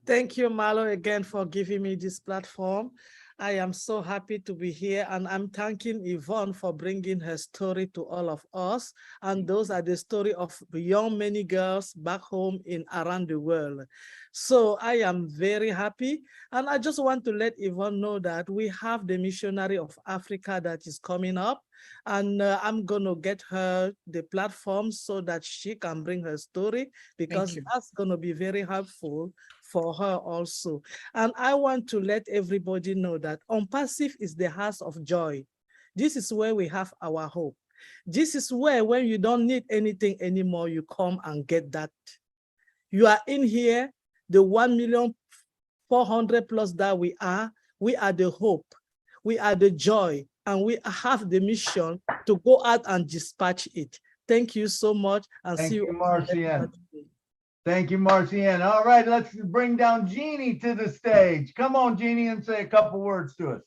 Thank you, Malo, again for giving me this platform. I am so happy to be here, and I'm thanking Yvonne for bringing her story to all of us. And those are the story of young many girls back home around the world. So I am very happy. And I just want to let Yvonne know that we have the missionary of Africa that is coming up. And I'm going to get her the platform so that she can bring her story, because that's going to be very helpful for her also. And I want to let everybody know that Onpassive is the house of joy. This is where we have our hope. This is where when you don't need anything anymore, you come and get that. You are in here, the 1,400,000+ that we are the hope, we are the joy, and we have the mission to go out and dispatch it. Thank you so much, and see you, Marcianne. Thank you, Marcianne. All right, let's bring down Jeannie to the stage. Come on, Jeannie, and say a couple words to us.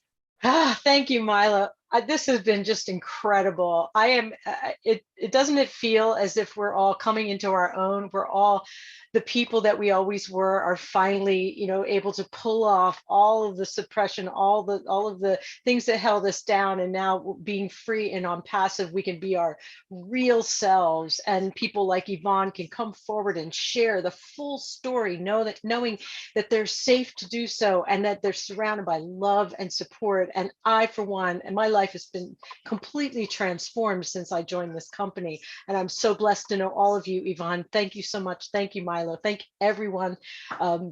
Thank you, Milo. This has been just incredible. Doesn't it feel as if we're all coming into our own? We're all the people that we always were are finally, able to pull off all of the suppression, all of the things that held us down, and now being free and Onpassive, we can be our real selves, and people like Yvonne can come forward and share the full story, knowing that they're safe to do so, and that they're surrounded by love and support. And I, for one, and my life has been completely transformed since I joined this company, and I'm so blessed to know all of you. Yvonne, thank you so much. Thank you, Milo. Thank everyone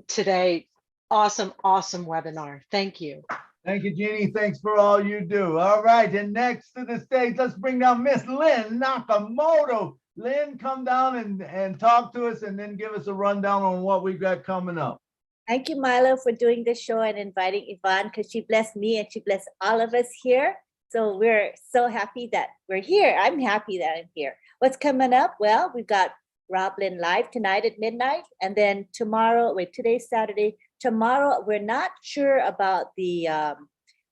today. Awesome webinar. Thank you. Thank you, Jeannie. Thanks for all you do. All right, and next to the stage, let's bring down Miss Lynn Nakamoto. Lynn, come down and talk to us, and then give us a rundown on what we've got coming up. Thank you, Milo, for doing this show and inviting Yvonne, because she blessed me and she blessed all of us here. So we're so happy that we're here. I'm happy that I'm here. What's coming up? Well, we've got Roblin Live tonight at midnight. And then tomorrow, today's Saturday. Tomorrow, we're not sure about the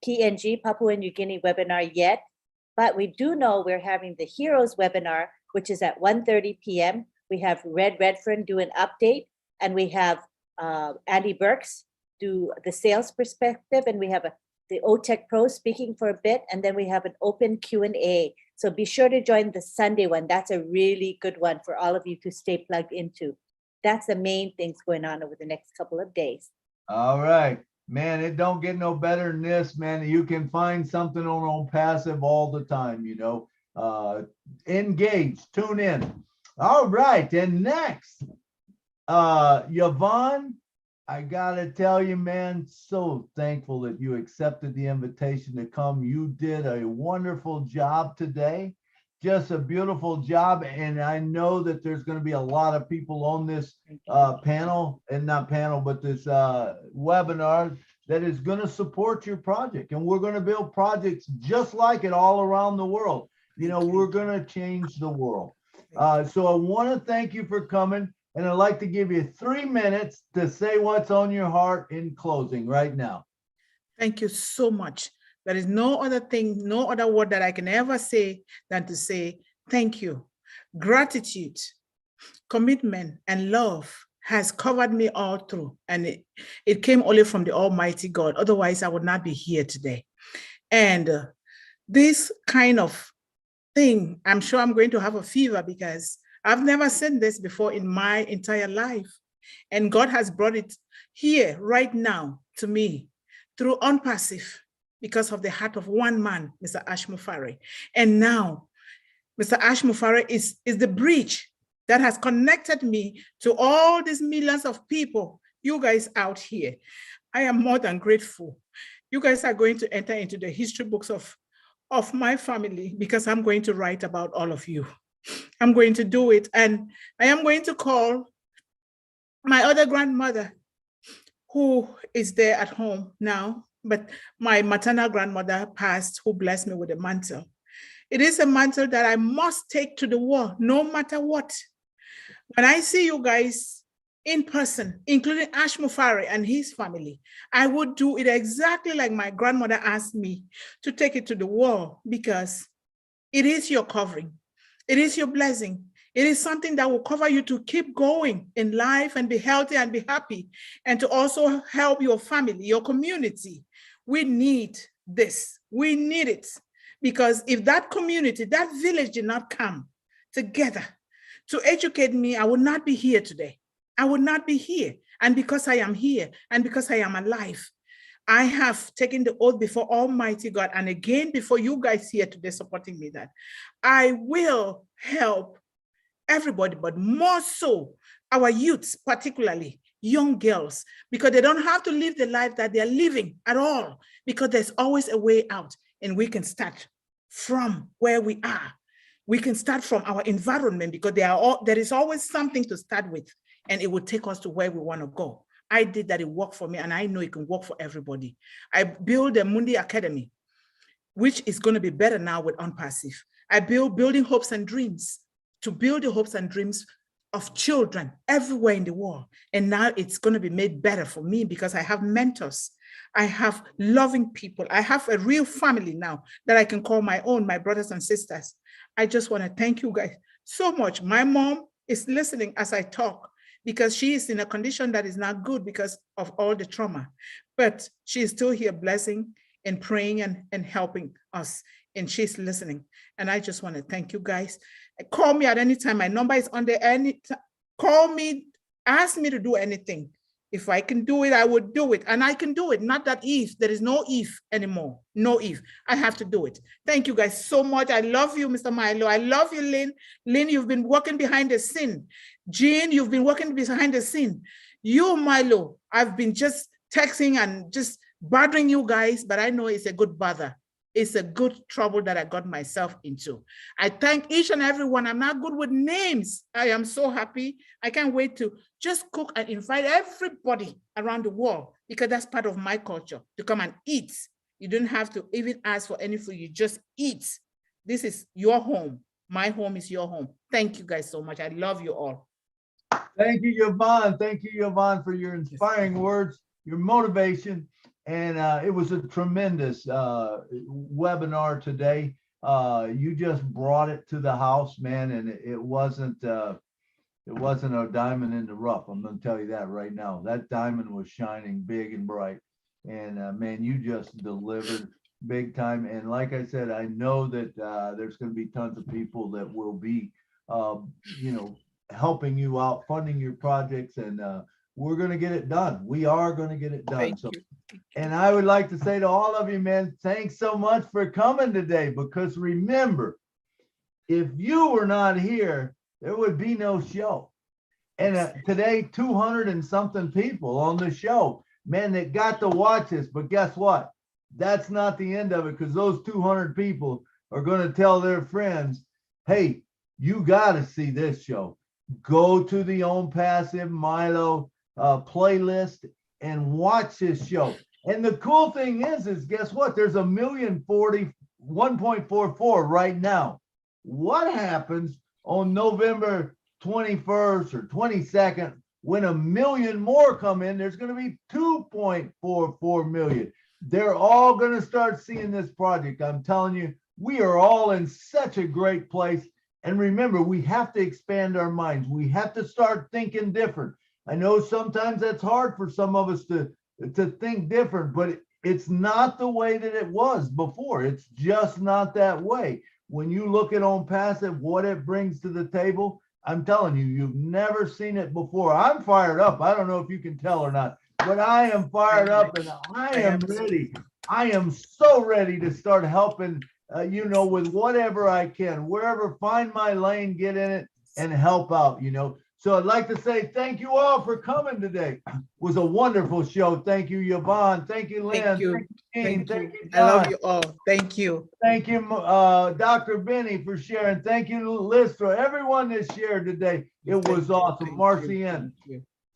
PNG, Papua New Guinea webinar yet, but we do know we're having the Heroes webinar, which is at 1:30 p.m. We have Red Redfern do an update, and we have Andy Burks do the sales perspective, and we have the OTech Pro speaking for a bit, and then we have an open Q&A. So be sure to join the Sunday one. That's a really good one for all of you to stay plugged into. That's the main things going on over the next couple of days. All right, man, it don't get no better than this, man. You can find something on Onpassive all the time, engage, tune in. All right, and next, Yvonne, I gotta tell you, man, so thankful that you accepted the invitation to come. You did a wonderful job today, just a beautiful job. And I know that there's going to be a lot of people on this panel, and not panel, but this webinar that is going to support your project. And we're going to build projects just like it all around the world. We're going to change the world. So I want to thank you for coming. And I'd like to give you 3 minutes to say what's on your heart in closing right now. Thank you so much. There is no other thing, no other word that I can ever say than to say thank you. Gratitude, commitment, and love has covered me all through. And it came only from the Almighty God. Otherwise, I would not be here today. And this kind of thing, I'm sure I'm going to have a fever because I've never seen this before in my entire life. And God has brought it here right now to me through Onpassive because of the heart of one man, Mr. Ash Mufari. And now Mr. Ash Mufari is the bridge that has connected me to all these millions of people, you guys out here. I am more than grateful. You guys are going to enter into the history books of my family because I'm going to write about all of you. I'm going to do it. And I am going to call my other grandmother who is there at home now, but my maternal grandmother passed, who blessed me with a mantle. It is a mantle that I must take to the war, no matter what. When I see you guys in person, including Ash Mufari and his family, I would do it exactly like my grandmother asked me to take it to the wall, because it is your covering. It is your blessing. It is something that will cover you to keep going in life and be healthy and be happy, and to also help your family, your community. We need this. We need it, because if that community, that village did not come together to educate me, I would not be here today. I would not be here. And because I am here and because I am alive, I have taken the oath before Almighty God, and again before you guys here today supporting me, that I will help everybody, but more so our youths, particularly young girls, because they don't have to live the life that they're living at all, because there's always a way out, and we can start from where we are. We can start from our environment, because there is always something to start with, and it will take us to where we want to go. I did that, it worked for me, and I know it can work for everybody. I built a Mundi Academy, which is going to be better now with Onpassive. I building hopes and dreams, to build the hopes and dreams of children everywhere in the world. And now it's going to be made better for me because I have mentors. I have loving people. I have a real family now that I can call my own, my brothers and sisters. I just want to thank you guys so much. My mom is listening as I talk, because she is in a condition that is not good because of all the trauma. But she is still here blessing and praying and helping us. And she's listening. And I just want to thank you guys. Call me at any time. My number is on there. Call me, ask me to do anything. If I can do it, I would do it. And I can do it. Not that if. There is no if anymore. No if. I have to do it. Thank you guys so much. I love you, Mr. Milo. I love you, Lynn. Lynn, you've been working behind the scene. Jean, you've been working behind the scene. You, Milo, I've been just texting and just bothering you guys, but I know it's a good bother. It's a good trouble that I got myself into. I thank each and every one. I'm not good with names. I am so happy. I can't wait to just cook and invite everybody around the world, because that's part of my culture, to come and eat. You don't have to even ask for any food. You just eat. This is your home. My home is your home. Thank you guys so much. I love you all. Thank you, Yvonne. Thank you, Yvonne, for your inspiring words, your motivation. And it was a tremendous webinar today. You just brought it to the house, man, and it wasn't a diamond in the rough. I'm going to tell you that right now. That diamond was shining big and bright, and man, you just delivered big time. And like I said, I know that there's going to be tons of people that will be, helping you out, funding your projects, and we're going to get it done. We are going to get it done. Thank so. you. And I would like to say to all of you, man, thanks so much for coming today, because remember, if you were not here, there would be no show. And today, 200 and something people on the show, man, that got to watch this. But guess what? That's not the end of it, because those 200 people are going to tell their friends, hey, you got to see this show. Go to the Onpassive Milo playlist and watch this show. And the cool thing is guess what? There's 1.44 right now. What happens on November 21st or 22nd when 1 million more come in? There's going to be 2.44 million. They're all going to start seeing this project. I'm telling you, we are all in such a great place. And remember, we have to expand our minds. We have to start thinking different. I know sometimes that's hard for some of us to think different, but It's not the way that it was before. It's just not that way. When you look at Onpassive, what it brings to the table, I'm telling you, you've never seen it before. I'm fired up. I don't know if you can tell or not, but I am fired up and I am ready. I am so ready to start helping, with whatever I can, wherever, find my lane, get in it and help out, So I'd like to say thank you all for coming today. It was a wonderful show. Thank you, Yvonne. Thank you, Lynn. Thank you. Thank Thank you, you. John. I love you all. Thank you. Thank you, Dr. Benny, for sharing. Thank you, Listra, everyone that shared today. It was awesome. Marcian.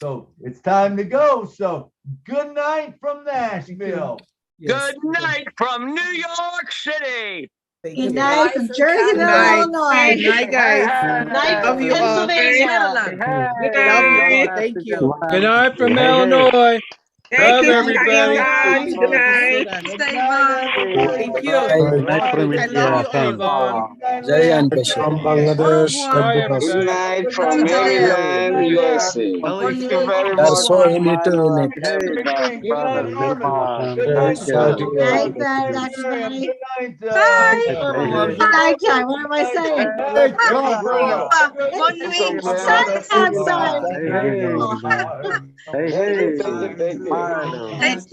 So it's time to go. So good night from Nashville. Good night from New York City. Good night from Jerseyville, Illinois. Good night, guys. Night Love from you all. Pennsylvania. Love you. Thank you. Good night from Hey, hey. Illinois. Thank Love you, everybody. John. Good night. Good night, everybody. Thank you. Nice to meet I you. love you Thanks. all. Jai Onpassive. From Bangladesh. Bye, Good everybody. night Good from night, Maryland, Good USA. Ellie, Thank you very They are much. so early to Smile. net. Hey, night, good night, Armin. Good Very night, exciting. Good night, Miriam. Dr. Good night, Hey, It's hey. night time. What am I saying? Hey, John Bruno. It's sunny outside. Hey, hey. Oh. Hey, Thank you, hey. thank you, thank you. Smile.